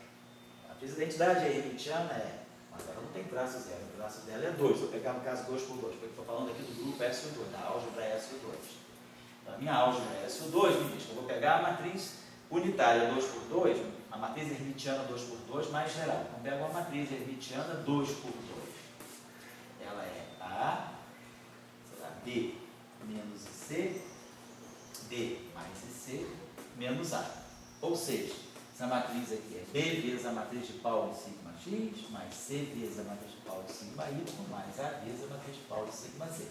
A matriz identidade é hermitiana, mas ela não tem traço zero. O traço dela é 2. Se eu pegar no caso 2 por 2, porque eu estou falando aqui do grupo SU2, da álgebra SU2. Então, a minha álgebra SU2 me diz que eu vou pegar a matriz unitária 2 por 2, a matriz hermitiana 2 por 2 mais geral. Então, pego a matriz hermitiana 2 por 2. Ela é A, sei lá, B menos IC, D mais IC, menos A. Ou seja, essa matriz aqui é B vezes a matriz de Pauli sigma x, mais C vezes a matriz de Pauli sigma y, mais A vezes a matriz de Pauli sigma z.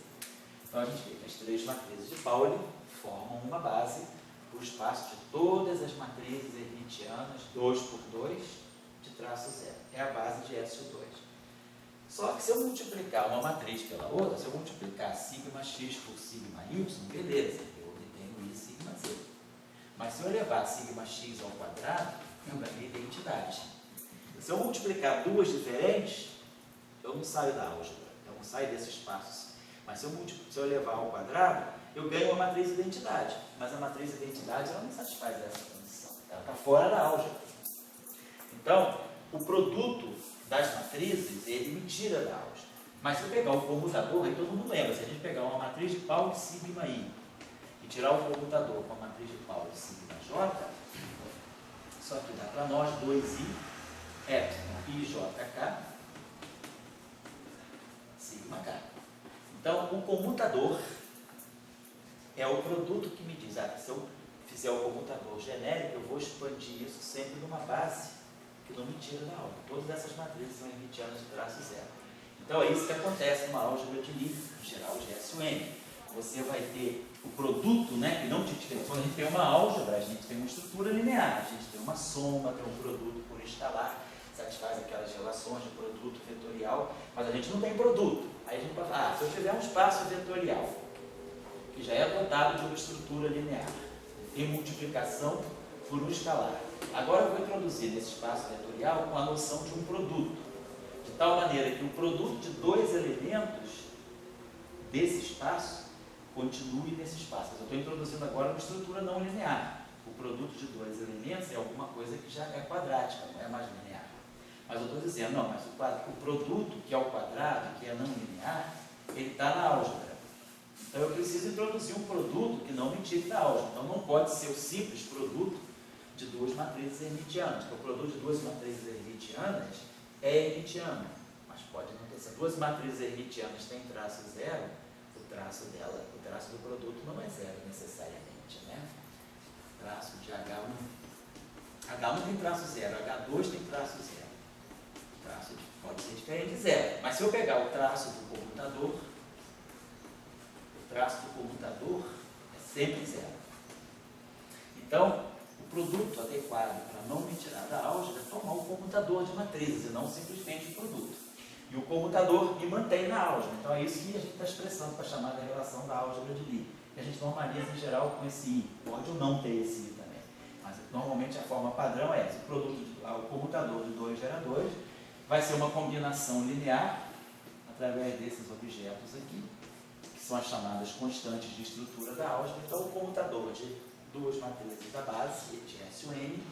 Então, a gente vê que as três matrizes de Pauli formam uma base para o espaço de todas as matrizes hermitianas 2 por 2 de traço zero. É a base de SU2. Só que se eu multiplicar uma matriz pela outra, se eu multiplicar sigma x por sigma y, beleza, eu obtenho I sigma z. Mas se eu levar sigma x ao quadrado, eu ganhei identidade. Se eu multiplicar duas diferentes, eu não saio da álgebra, eu não saio desse espaço. Mas se eu levar ao quadrado, eu ganho uma matriz identidade. Mas a matriz identidade ela não satisfaz essa condição, ela está fora da álgebra. Então, o produto das matrizes, ele me tira da álgebra. Mas se eu pegar o comutador, aí todo mundo lembra, se a gente pegar uma matriz de Pauli sigma i e tirar o comutador com a matriz de Pauli sigma j, só que dá para nós 2i ijk sigma k. Então, o comutador é o produto que me diz, se eu fizer o comutador genérico, eu vou expandir isso sempre numa base que não me tira da álgebra. Todas essas matrizes são hermitianas de traço zero. Então, é isso que acontece numa álgebra de nível geral de SUN. Você vai ter o produto, né, que não te tira. Quando a gente tem uma álgebra, a gente tem uma estrutura linear, a gente tem uma soma, tem um produto por escalar, satisfaz aquelas relações de produto vetorial, mas a gente não tem produto. Aí a gente pode falar, se eu tiver um espaço vetorial, que já é dotado de uma estrutura linear, tem multiplicação por um escalar. Agora eu vou introduzir nesse espaço vetorial com a noção de um produto, de tal maneira que o produto de dois elementos desse espaço continue nesse espaço. Eu estou introduzindo agora uma estrutura não linear. O produto de dois elementos é alguma coisa que já é quadrática, não é mais linear. Mas eu estou dizendo, não, mas o produto que é o quadrado, que é não linear, ele está na álgebra. Então eu preciso introduzir um produto que não me tire da álgebra. Então não pode ser o simples produto de duas matrizes hermitianas, porque o produto de duas matrizes hermitianas é hermitiano, mas pode não ter. Se duas matrizes hermitianas têm traço zero, o traço do produto não é zero necessariamente, né? O traço de H1 tem traço zero, H2 tem traço zero. O traço pode ser diferente de zero, mas se eu pegar o traço do comutador, é sempre zero. Então, o produto adequado para não me tirar da álgebra é tomar o comutador de matrizes e não simplesmente o produto. E o comutador me mantém na álgebra. Então é isso que a gente está expressando para chamar da relação da álgebra de Lie. Que a gente normaliza em geral com esse I. Pode ou não ter esse I também. Mas normalmente a forma padrão é essa. O comutador de 2 gera 2 vai ser uma combinação linear através desses objetos aqui, que são as chamadas constantes de estrutura da álgebra. Então o comutador de duas matrizes da base, de S e N,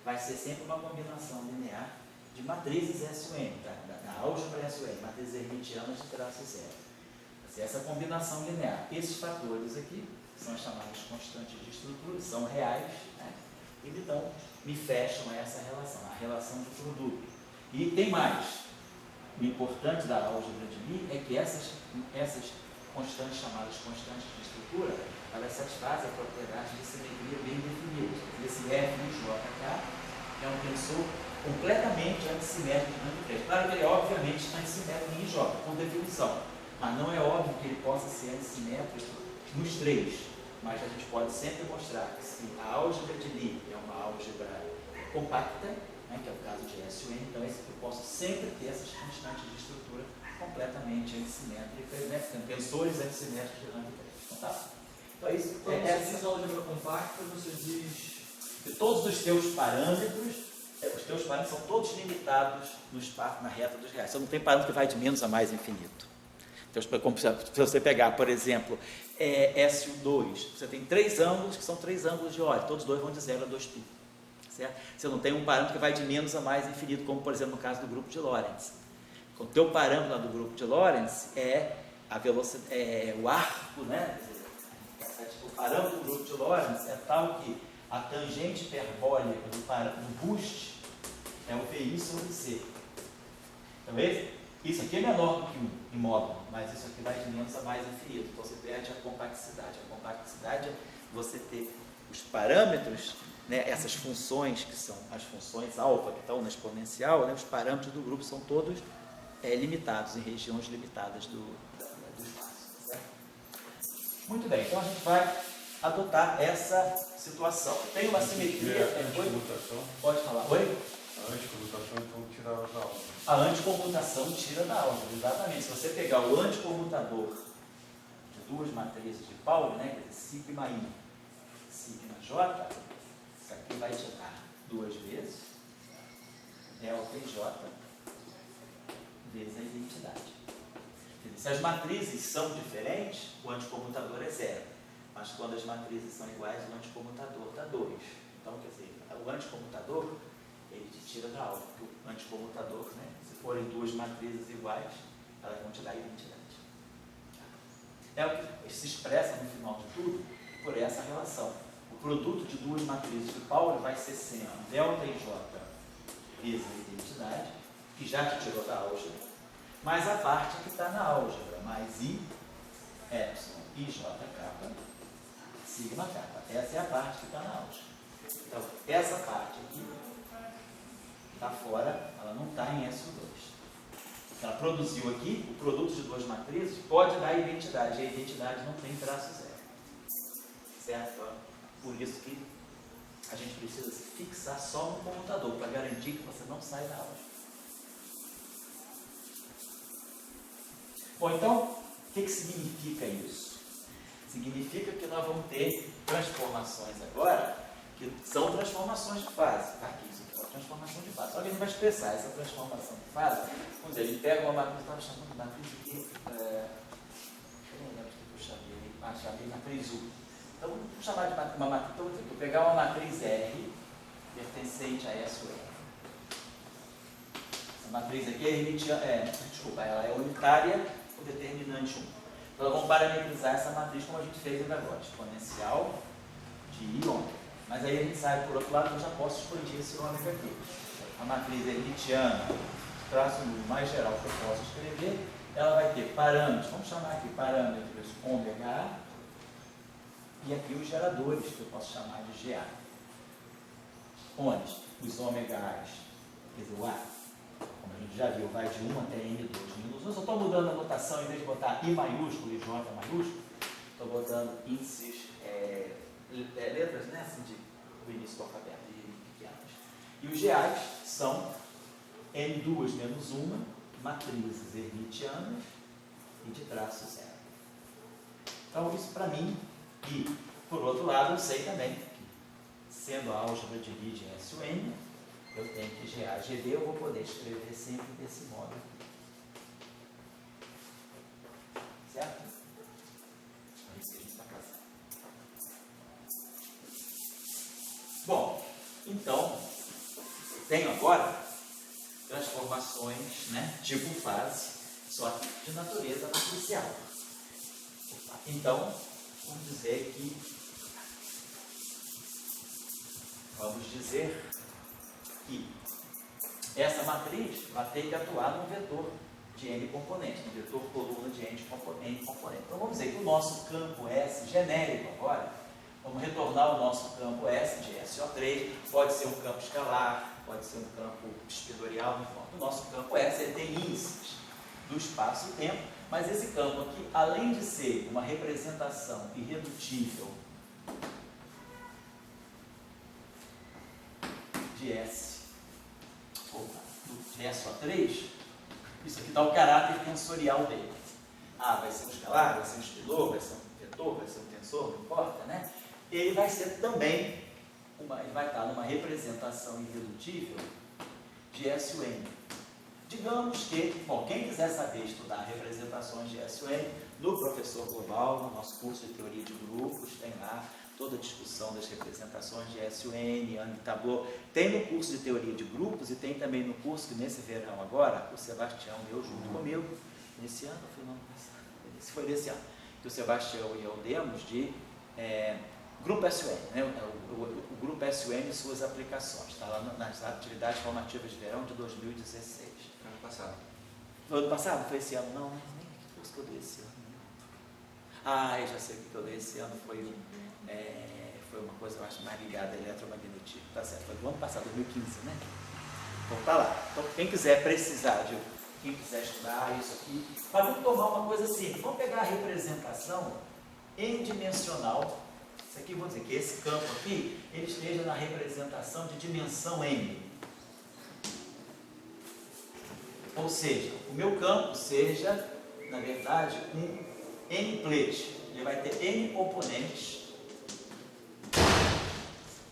vai ser sempre uma combinação linear de matrizes S e N, da álgebra S e N, matrizes hermitianas de traço zero. Essa combinação linear. Esses fatores aqui, que são as chamadas constantes de estrutura, são reais, né? E então me fecham essa relação, a relação de produto. E tem mais. O importante da álgebra de Lie é que essas constantes, chamadas constantes de estrutura, elas satisfazem a propriedade de simetria bem definida. Esse F de JK é um tensor completamente antissimétrico no M3. Claro que ele é obviamente antissimétrico em J, por definição, mas não é óbvio que ele possa ser antissimétrico nos três. Mas a gente pode sempre mostrar que se a álgebra de Lie é uma álgebra compacta, né, que é o caso de S e N, então eu posso sempre ter essas constantes de estrutura completamente antissimétricas, né, tensores antissimétricos de rank 3. Então, tá. Então isso Quando você diz álgebra compacta, você diz que todos os teus parâmetros são todos limitados no espaço, na reta dos reais. Você não tem parâmetro que vai de menos a mais infinito. Então, se você pegar, por exemplo, SU2, você tem três ângulos que são três ângulos de Euler, todos dois vão de 0 a 2π. Certo? Você não tem um parâmetro que vai de menos a mais infinito, como por exemplo no caso do grupo de Lorentz. O teu parâmetro lá do grupo de Lorentz é a velocidade, o arco, né? O parâmetro do grupo de Lorentz é tal que a tangente hiperbólica do boost é o VI sobre C. Então isso aqui é menor do que 1 em módulo, mas isso aqui vai de menos a mais infinito. Então você perde a compacticidade. A compacticidade é você ter os parâmetros, né, essas funções que são as funções alfa que estão na exponencial, né, os parâmetros do grupo são todos limitados, em regiões limitadas do espaço. Certo? Muito bem, então a gente vai adotar essa situação. Tem uma simetria. Pode falar. Oi? A anticomutação, então, tirava da aula. A anticomutação tira da álgebra, exatamente. Se você pegar o anticomutador de duas matrizes de Pauli, né, sigma I, sigma J, isso aqui vai te dar duas vezes delta e J vezes a identidade. Se as matrizes são diferentes, o anticomutador é zero. Mas quando as matrizes são iguais, o anticomutador dá 2. Então, quer dizer, o anticomutador ele te tira da álgebra, porque o anticomutador, né, se forem duas matrizes iguais, elas vão te dar a identidade. É o que se expressa no final de tudo por essa relação. O produto de duas matrizes de Pauli vai ser sempre delta e J vezes a identidade, que já te tirou da álgebra, mais a parte que está na álgebra, mais I, epsilon, I, J, K, sigma, K. Essa é a parte que está na álgebra. Então, essa parte aqui está fora, ela não está em SU2. Ela produziu aqui, o produto de duas matrizes pode dar identidade, e a identidade não tem traço zero. Certo? Por isso que a gente precisa se fixar só no computador, para garantir que você não sai da álgebra. Bom, então, o que significa isso? Significa que nós vamos ter transformações agora, que são transformações de fase. Tá aqui, isso aqui é uma transformação de fase. Só que a gente vai expressar essa transformação de fase. Vamos dizer, ele pega uma matriz, estava chamando de matriz aqui, eu não lembro o que eu chamei, chamei matriz U. Então, vamos chamar de uma matriz. Então, vou pegar uma matriz R pertencente a S ou R. Essa matriz aqui ela é unitária com determinante 1. Então, vamos parametrizar essa matriz como a gente fez ainda agora, exponencial de I ômega. Mas aí a gente sabe, por outro lado, que eu já posso expandir esse ômega aqui. A matriz hermitiana, traço número mais geral que eu posso escrever, ela vai ter parâmetros, vamos chamar aqui parâmetros ômega A, e aqui os geradores, que eu posso chamar de GA. Onde os ômega A's, quer dizer, o A, como a gente já viu, vai de 1 até N2 menos 1. Eu só estou mudando a notação, em vez de botar I maiúsculo e J maiúsculo, estou botando índices, letras, né, assim, do início do alfabeto, de pequenas. E os GAs são N2 menos 1, matrizes hermitianas e de traço zero. Então, isso para mim, e por outro lado, eu sei também que, sendo a álgebra de Lie de S ou N, eu tenho que GA, GD, eu vou poder escrever sempre desse modo aqui. Certo? É isso que a gente está fazendo. Bom, então, tenho agora transformações, né, tipo fase, só que de natureza matricial. Então, vamos dizer que essa matriz vai ter que atuar num vetor de N componentes, no vetor coluna de N componente. Então, vamos dizer que o nosso campo S genérico agora, vamos retornar o nosso campo S de SO3, pode ser um campo escalar, pode ser um campo espidorial, não importa. O nosso campo S ele tem índices do espaço e tempo, mas esse campo aqui, além de ser uma representação irredutível de S, de SO3, isso aqui dá o caráter tensorial dele. Vai ser um escalar, vai ser um espidor, vai ser um vetor, vai ser um tensor, não importa, né? Ele vai ser também, ele vai estar numa representação irredutível de S ou N. Digamos que, bom, quem quiser saber estudar representações de S ou N, no Professor Global, no nosso curso de teoria de grupos, tem lá toda a discussão das representações de S ou N, Anne Tableau. Tem no curso de teoria de grupos e tem também no curso que nesse verão agora, o Sebastião e eu junto comigo, nesse ano, foi no ano passado, foi desse ano, que o Sebastião e eu demos de Grupo SUN, né? O Grupo SUN e suas aplicações, está lá nas atividades formativas de verão de 2016. Ano passado. Foi ano passado? Foi esse ano? Não, nem que curso que eu dei esse ano. Eu já sei o que eu dei esse ano, foi uma coisa, eu acho, mais ligada a eletromagnetismo. Tá certo, foi do ano passado, 2015, né? Então tá lá. Então quem quiser precisar quem quiser estudar isso aqui, mas vamos tomar uma coisa simples. Vamos pegar a representação n-dimensional. Isso aqui, vamos dizer que esse campo aqui, ele esteja na representação de dimensão n. Ou seja, o meu campo seja, na verdade, um n-plete. Ele vai ter n componentes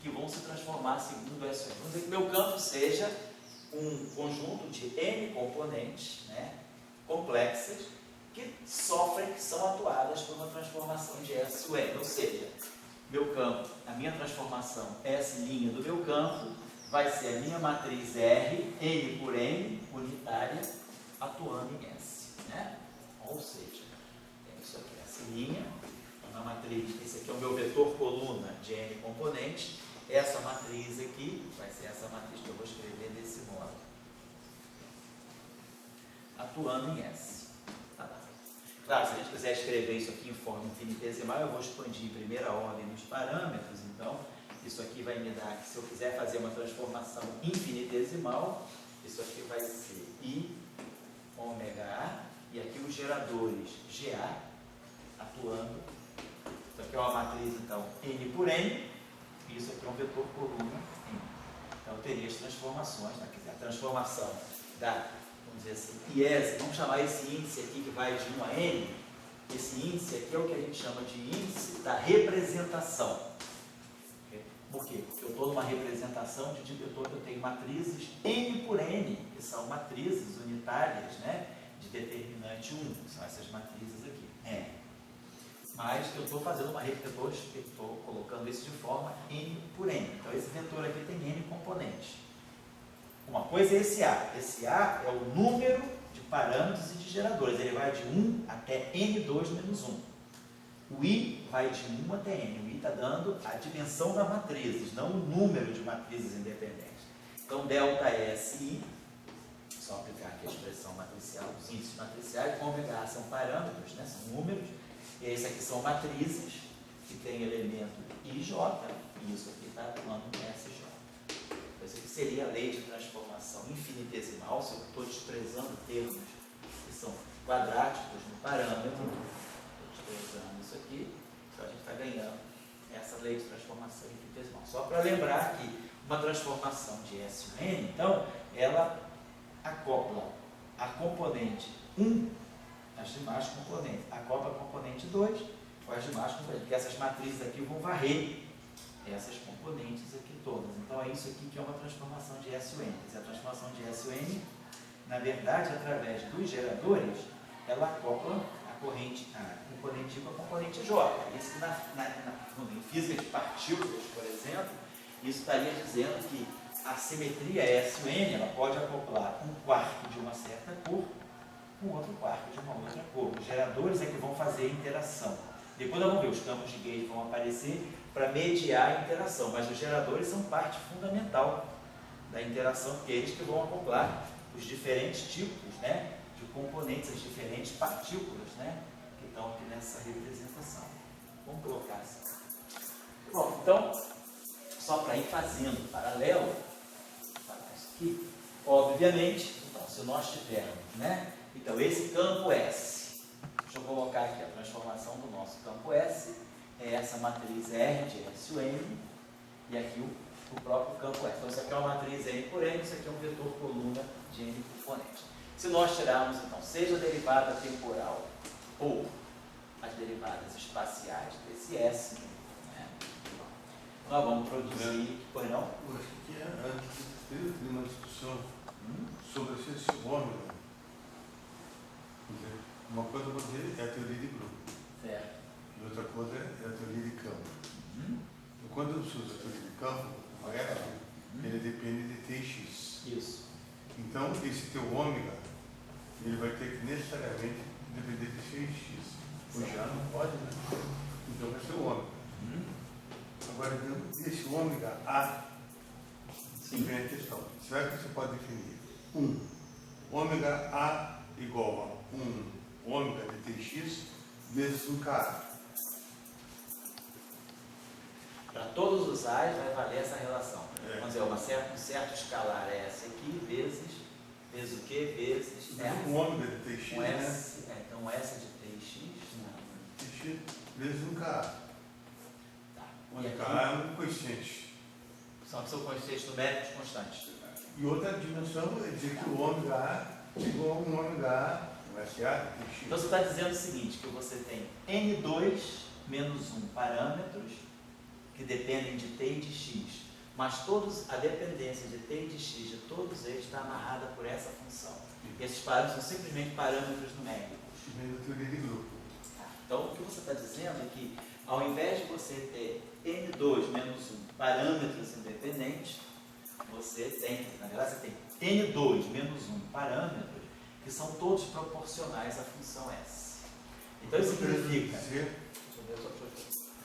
que vão se transformar segundo S. Vamos dizer que meu campo seja um conjunto de n componentes, né, complexas, que são atuadas por uma transformação de S ou N. Ou seja, meu campo, a minha transformação S' do meu campo, vai ser a minha matriz R, N por N, unitária, atuando em S. Né? Ou seja, tem isso aqui, S', uma matriz, esse aqui é o meu vetor coluna de N componentes, essa matriz aqui vai ser essa matriz que eu vou escrever desse modo, atuando em S. Tá. Claro, se a gente quiser escrever isso aqui em forma infinitesimal, eu vou expandir em primeira ordem nos parâmetros, então isso aqui vai me dar que se eu quiser fazer uma transformação infinitesimal, isso aqui vai ser I, ômega A, e aqui os geradores GA atuando. Isso aqui é uma matriz, então, N por N, e isso aqui é um vetor coluna N. Então, eu teria as transformações, né? A transformação da, vamos dizer assim, IES, vamos chamar esse índice aqui que vai de 1 a N, esse índice aqui é o que a gente chama de índice da representação. Por quê? Porque eu estou numa representação de eu tenho matrizes N por N, que são matrizes unitárias, né, de determinante 1, que são essas matrizes aqui. mas eu estou fazendo uma eu estou colocando isso de forma N por N. Então esse vetor aqui tem N componentes. Uma coisa é esse A. Esse A é o número de parâmetros e de geradores. Ele vai de 1 até N2 menos 1. O I vai de 1 até N. O I está dando a dimensão das matrizes, não o número de matrizes independentes. Então, delta SI, só aplicar aqui a expressão matricial, os índices matriciais, ômega A são parâmetros, né, são números, e esses aqui são matrizes, que tem elemento IJ, e isso aqui está dando SJ. Então, isso aqui seria a lei de transformação infinitesimal, se eu estou desprezando termos que são quadráticos no parâmetro, estou desprezando isso aqui, então a gente está ganhando essa lei de transformação infinitesimal. Só para lembrar que uma transformação de S em N, então, ela acopla a componente 1, as demais componentes, acopla a componente 2 com as demais componentes, porque essas matrizes aqui vão varrer essas componentes aqui todas. Então, é isso aqui que é uma transformação de S em N. A transformação de S em N, na verdade, através dos geradores, ela acopla a componente I com a componente J. Isso em física de partículas, por exemplo, isso estaria dizendo que a simetria S-N, ela pode acoplar um quarto de uma certa cor com outro quarto de uma outra cor. Os geradores é que vão fazer a interação. Depois nós vamos ver, os campos de gauge vão aparecer para mediar a interação, mas os geradores são parte fundamental da interação, porque eles que vão acoplar os diferentes tipos, né, de componentes, as diferentes partículas, né, que estão aqui nessa representação. Vamos colocar assim. Bom, então, só para ir fazendo paralelo, isso aqui, obviamente, então, se nós tivermos, né, então esse campo S, deixa eu colocar aqui a transformação do nosso campo S, é essa matriz R de S-N, e aqui o próprio campo S. Então, isso aqui é uma matriz N por N, isso aqui é um vetor coluna de N componentes. Se nós tirarmos, então, seja a derivada temporal ou as derivadas espaciais desse S, né, nós vamos produzir... Pois não? Eu acho que antes teve uma discussão sobre esse ômega. Uma coisa é a teoria de grupo. Certo. E outra coisa é a teoria de campo. E quando eu uso a teoria de campo, o F, ele depende de Tx. Isso. Então, esse teu ômega, ele vai ter que necessariamente depender de Cx. O já não pode, né? Então vai ser o ômega. Agora, esse ômega A, vem a questão. Será que você pode definir ômega A igual a ômega de Tx vezes Ka? Para todos os A's vai valer essa relação. Vamos dizer, um certo escalar é S aqui, vezes o Q, vezes S. Ômega de Tx, S, então S de Tx. Tx vezes Ka. E aqui, K é um coeficiente. são coeficientes numéricos constantes. E outra dimensão é dizer que o ômega A é igual a um ômega A, um SA, Tx. Então você está dizendo o seguinte, que você tem N2 menos 1 parâmetros que dependem de T e de X, mas a dependência de T e de X de todos eles está amarrada por essa função. E esses parâmetros são simplesmente parâmetros numéricos. Vem da teoria de grupo. Então o que você está dizendo é que ao invés de você ter N2 menos 1 parâmetros independentes, você tem, na verdade, você tem N2 menos 1 parâmetros que são todos proporcionais à função S. Então isso significa...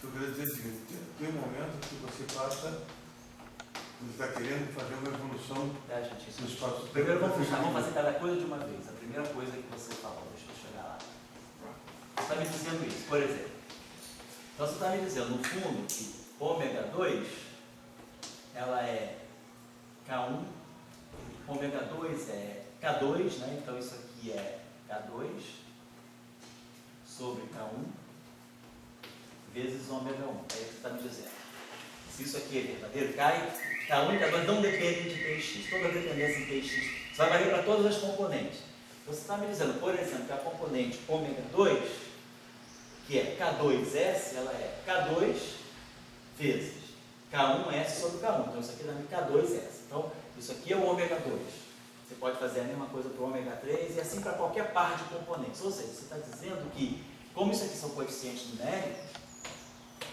Eu quero dizer o seguinte, tem um momento que você passa, você está querendo fazer uma evolução dos espaços. Primeiro vamos fazer cada coisa de uma vez. A primeira coisa que você falou, deixa eu chegar lá. Você está me dizendo isso, por exemplo. Então você está me dizendo, no fundo, que ômega 2, ela é K1, ômega 2 é K2, né? Então isso aqui é K2 sobre K1 vezes ômega 1. É isso que você está me dizendo. Se isso aqui é verdadeiro, K1 e K2 não dependem de Tx. Toda dependência em Tx, você vai valer para todas as componentes. Você está me dizendo, por exemplo, que a componente ômega 2, que é K2S, ela é K2 vezes K1S sobre K1. Então isso aqui dá K2S. Então isso aqui é o ômega 2. Você pode fazer a mesma coisa para o ômega 3 e assim para qualquer par de componentes. Ou seja, você está dizendo que como isso aqui são coeficientes numéricos,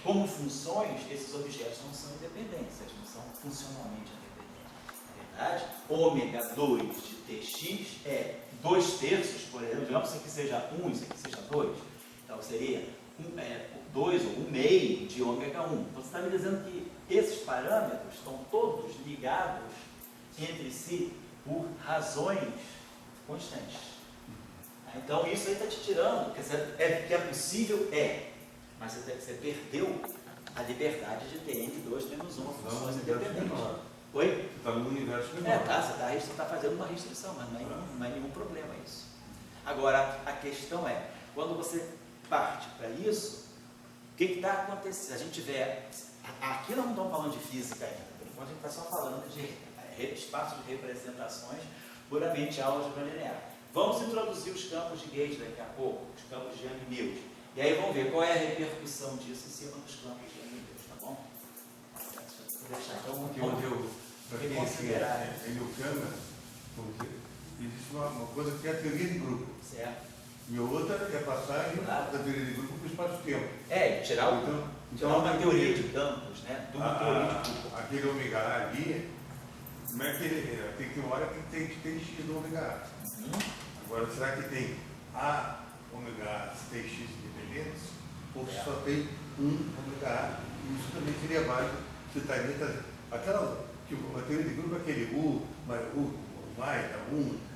como funções, esses objetos não são independentes, eles não são funcionalmente independentes. Na verdade, ômega 2 de tx é 2/3, por exemplo, digamos que isso aqui seja 1, isso aqui seja 2, então seria 2 ou 1/2 de ômega 1. Então você está me dizendo que esses parâmetros estão todos ligados entre si por razões constantes. Então isso aí está te tirando, que é possível, mas você perdeu a liberdade de ter N2 menos 1 funções independentes. Oi? Você está no universo menor. Você está fazendo uma restrição, mas não é nenhum problema isso. Agora, a questão é, quando você parte para isso, o que está acontecendo? Se a gente tiver... Aqui nós não estamos falando de física ainda, por enquanto a gente está só falando de espaço de representações puramente álgebra linear. Vamos introduzir os campos de Gauge daqui a pouco, os campos de Young-Mills. E aí vamos ver qual é a repercussão disso em cima dos campos de Young-Mills, tá bom? Vou deixar então Porque onde eu, para quem é meu câmera, existe uma coisa que é a teoria de grupo. Certo. E a outra é a passagem da teoria de grupo para o espaço-tempo. Tirar uma teoria de campos, né? De uma teoria de grupo. Aquele ômega A ali, como é que ele tem que ter uma hora que tem x do ômega A. Agora, será que tem A ômega A TX independentes? Ou só tem um ômega A? Isso também seria válido. Você estaria aquela teoria de grupo, aquele U, mais,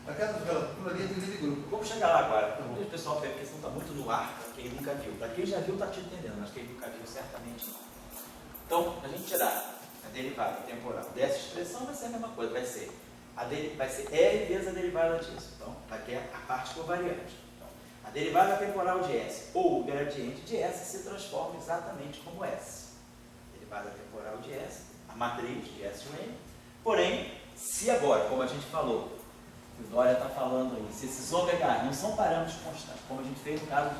aquela linha de teoria de grupo. Vamos chegar lá agora. Então, o pessoal, porque a questão está muito no ar, para quem nunca viu. Para quem já viu, está te entendendo, mas quem nunca viu, certamente não. Então, a gente tirar a derivada temporal dessa expressão, vai ser a mesma coisa, vai ser R vezes a derivada disso. Então, aqui é a parte covariante. Então, a derivada temporal de S ou o gradiente de S se transforma exatamente como S. Derivada temporal de S, a matriz de S e N. Porém, se agora, como a gente falou, o Dória está falando aí, se esses ômega não são parâmetros constantes, como a gente fez no caso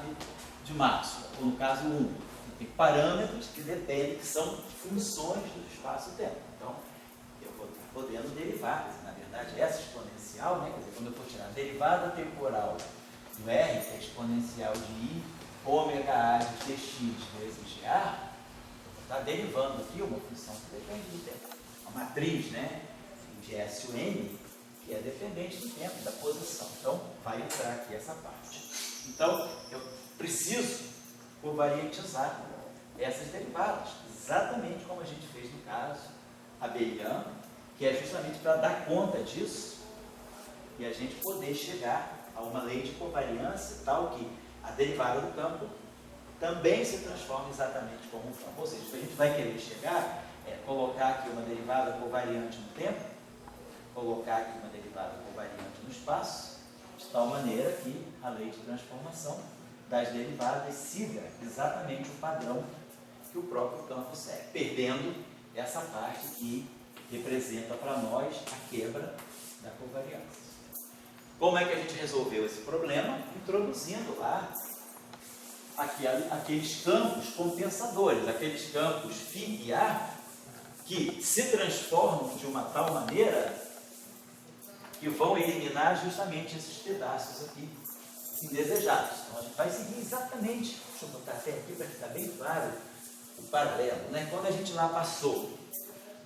de Maxwell, ou no caso 1, tem parâmetros que dependem, que são funções do espaço-tempo. Então, eu vou estar podendo derivar, na verdade, essa exponencial, né? Quer dizer, quando eu for tirar a derivada temporal do R, que é exponencial de I, ômega A de Tx vezes de A, eu vou estar derivando aqui uma função que depende do tempo. Uma matriz, né? De S e N, que é dependente do tempo, da posição. Então, vai entrar aqui essa parte. Então, eu preciso covariantizar essas derivadas, exatamente como a gente fez no caso abeliano, que é justamente para dar conta disso e a gente poder chegar a uma lei de covariância tal que a derivada do campo também se transforma exatamente como um campo. Ou seja, o que a gente vai querer chegar é colocar aqui uma derivada covariante no tempo, colocar aqui uma derivada covariante no espaço, de tal maneira que a lei de transformação das derivadas siga exatamente o padrão que o próprio campo segue, perdendo essa parte que representa para nós a quebra da covariância. Como é que a gente resolveu esse problema? Introduzindo lá aqueles campos compensadores, aqueles campos φ e A, que se transformam de uma tal maneira que vão eliminar justamente esses pedaços aqui indesejados. Então a gente vai seguir exatamente, deixa eu botar até aqui para ficar bem claro o paralelo, né? Quando a gente lá passou,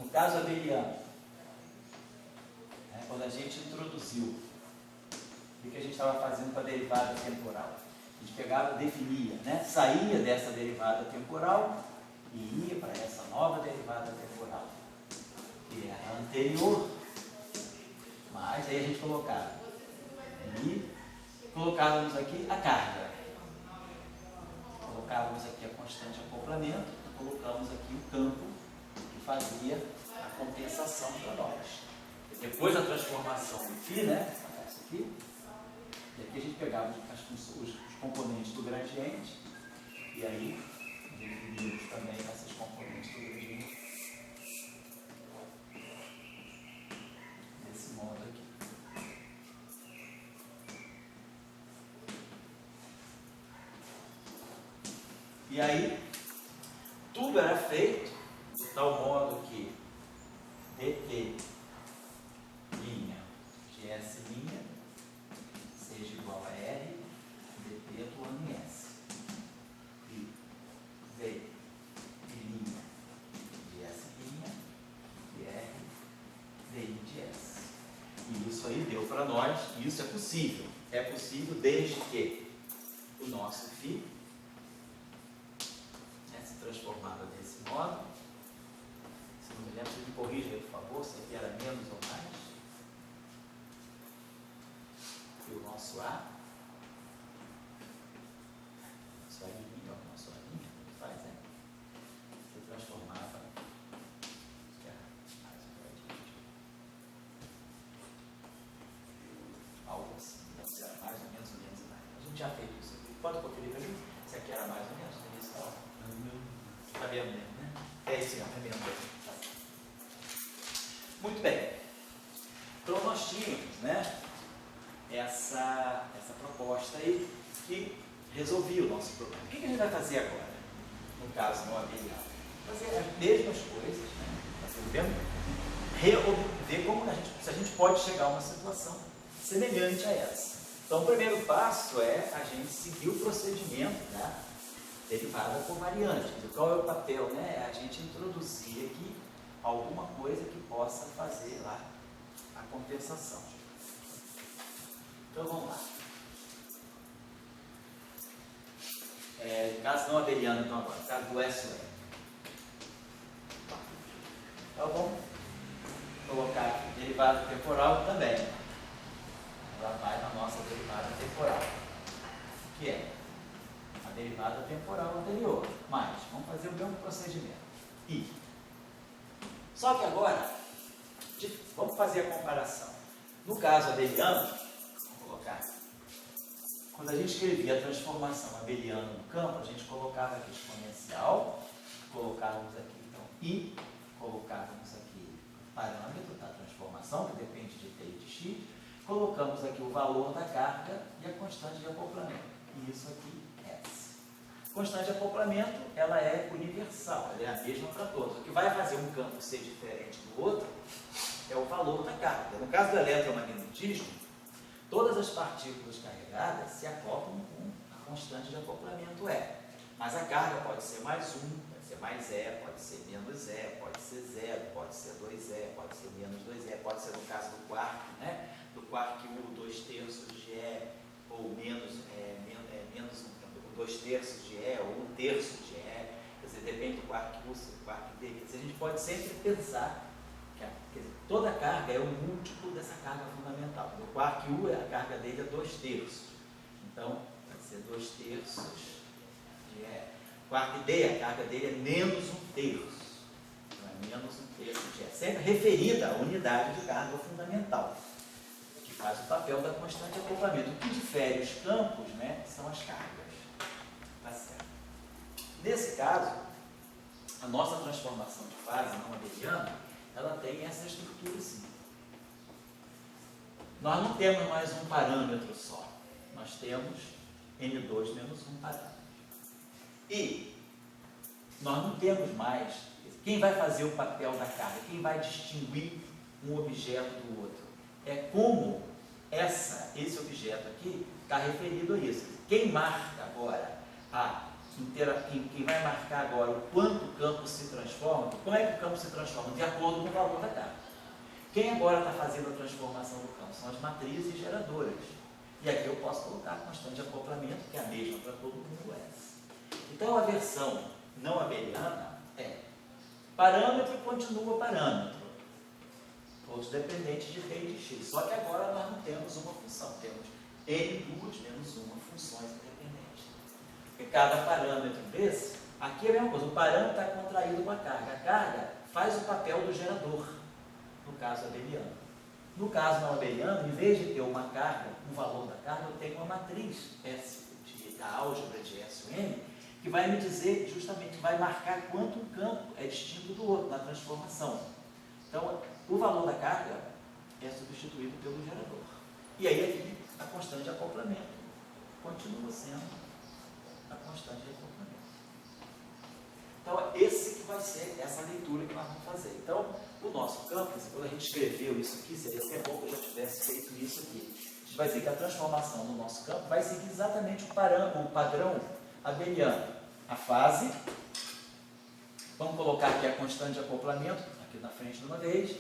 no caso abeliano, né? Quando a gente introduziu o que a gente estava fazendo com a derivada temporal, a gente pegava, definia, né? Saía dessa derivada temporal e ia para essa nova derivada temporal, que era a anterior, mas aí a gente colocava e colocávamos aqui a carga, colocávamos aqui a constante de acoplamento e colocamos aqui o campo que fazia a compensação para nós. E depois da transformação do φ, né, isso aqui, e aqui a gente pegava os componentes do gradiente e aí dividimos também essas componentes do gradiente desse modo aqui. E aí, tudo era feito de tal modo que dt' de S' seja igual a R, dt atuando em S. para nós, e isso é possível. É possível desde que o nosso φ se transformava desse modo. Se não me lembro, você me corrija aí, por favor, se aqui era menos ou mais. E o nosso A. Nosso A linha, o nosso A linha, que faz, né? Se transformava. Algo assim, se era mais ou menos e mais. A gente já fez isso aqui. Pode conferir para mim se aqui era mais ou menos. Está vendo mesmo, né? É isso mesmo, é mesmo. Muito bem. Então nós tínhamos, né, essa proposta aí que resolvia o nosso problema. O que a gente vai fazer agora? No caso não abeliano. Fazer as mesmas coisas, né? Ver como se a gente pode chegar a uma situação semelhante a essa. Então o primeiro passo é a gente seguir o procedimento, né, derivada por variante. Então, qual é o papel? Né? É a gente introduzir aqui alguma coisa que possa fazer lá a compensação. Então vamos lá. Caso não abeliano, então agora, caso do SOE. Então vamos colocar aqui derivada temporal também. Ela vai na nossa derivada temporal, que é a derivada temporal anterior. Mas vamos fazer o mesmo procedimento. I. Só que agora, vamos fazer a comparação. No caso abeliano, vamos colocar, quando a gente escrevia a transformação abeliana no campo, a gente colocava aqui exponencial, colocávamos aqui então I, colocávamos aqui o parâmetro da transformação, que depende de T e de X, colocamos aqui o valor da carga e a constante de acoplamento. E isso aqui é S. Constante de acoplamento, ela é universal, ela é a mesma para todos. O que vai fazer um campo ser diferente do outro é o valor da carga. No caso do eletromagnetismo, todas as partículas carregadas se acoplam com a constante de acoplamento E. Mas a carga pode ser mais 1, pode ser mais E, pode ser menos E, pode ser 0, pode ser 2E, pode ser menos 2E, pode ser no caso do quark, né? Do quark U, 2/3 de E, ou menos 2/3 de E, ou 1/3 de E. Quer dizer, depende do quark U, do quark D. Quer dizer, a gente pode sempre pensar que toda a carga é o múltiplo dessa carga fundamental. O quark U, a carga dele é 2/3. Então, vai ser 2/3 de E. O quark D, a carga dele é menos 1/3. Então, é menos 1/3 de E. Sempre referida à unidade de carga fundamental, que faz o papel da constante de acoplamento. O que difere os campos, né, são as cargas. Tá certo? Nesse caso, a nossa transformação de fase não abeliana, ela tem essa estrutura sim. Nós não temos mais um parâmetro só. Nós temos N2 menos um parâmetro. E nós não temos mais... Quem vai fazer o papel da carga? Quem vai distinguir um objeto do outro? É como esse objeto aqui está referido a isso. Quem marca agora quem vai marcar agora o quanto o campo se transforma, como é que o campo se transforma? De acordo com o valor da carga. Quem agora está fazendo a transformação do campo? São as matrizes geradoras. E aqui eu posso colocar a constante de acoplamento, que é a mesma para todo mundo S. Então a versão não abeliana é parâmetro continua parâmetro, todos dependentes de T e de X. Só que agora nós não temos uma função, temos N2 menos uma funções independentes. E cada parâmetro desse, aqui é a mesma coisa, o parâmetro está contraído com a carga faz o papel do gerador, no caso abeliano. No caso não abeliano, em vez de ter uma carga, um valor da carga, eu tenho uma matriz S, da álgebra de S ou N, que vai me dizer, justamente, vai marcar quanto um campo é distinto do outro na transformação. Então, o valor da carga é substituído pelo gerador. E aí aqui a constante de acoplamento continua sendo a constante de acoplamento. Então, esse que vai ser essa leitura que nós vamos fazer. Então, o nosso campo, quando a gente escreveu isso aqui, seria até bom que eu já tivesse feito isso aqui. A gente vai dizer que a transformação no nosso campo vai seguir exatamente o padrão abeliano. A fase, vamos colocar aqui a constante de acoplamento, aqui na frente de uma vez,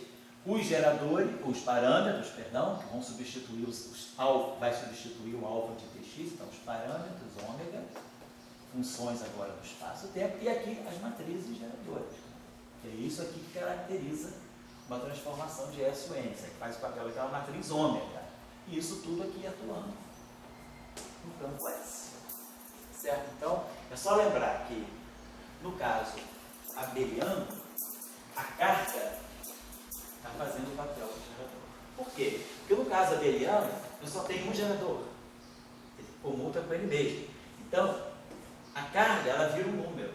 Os geradores, os parâmetros, perdão, que vão substituir vai substituir o alfa de tx, então os parâmetros, ômega, funções agora no espaço-tempo, e aqui as matrizes geradoras. É isso aqui que caracteriza uma transformação de S ou N, isso aqui faz o papel daquela matriz ômega. E isso tudo aqui atuando no campo S. Certo? Então, é só lembrar que, no caso abeliano, a carga está fazendo o papel do gerador. Por quê? Porque no caso abeliano, eu só tenho um gerador. Ele comuta com ele mesmo. Então, a carga, ela vira um número.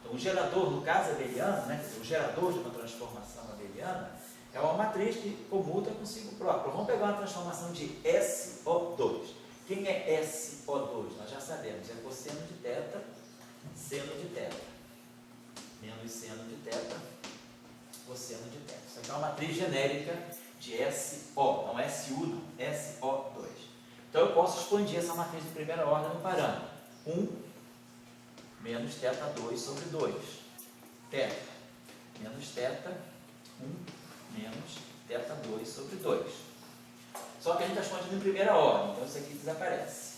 Então, o gerador, no caso abeliano, né, o gerador de uma transformação abeliana, é uma matriz que comuta consigo próprio. Vamos pegar uma transformação de SO2. Quem é SO2? Nós já sabemos, é cosseno de θ, seno de θ. Menos seno de θ, cosseno de θ. Isso aqui é uma matriz genérica de SO, não SU não, SO2. Então eu posso expandir essa matriz de primeira ordem no parâmetro. 1 menos θ2 sobre 2. θ menos θ, 1 menos θ2 sobre 2. Só que a gente está expandindo em primeira ordem, então isso aqui desaparece.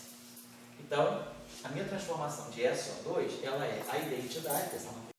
Então, a minha transformação de SO2, ela é a identidade, que é essa matriz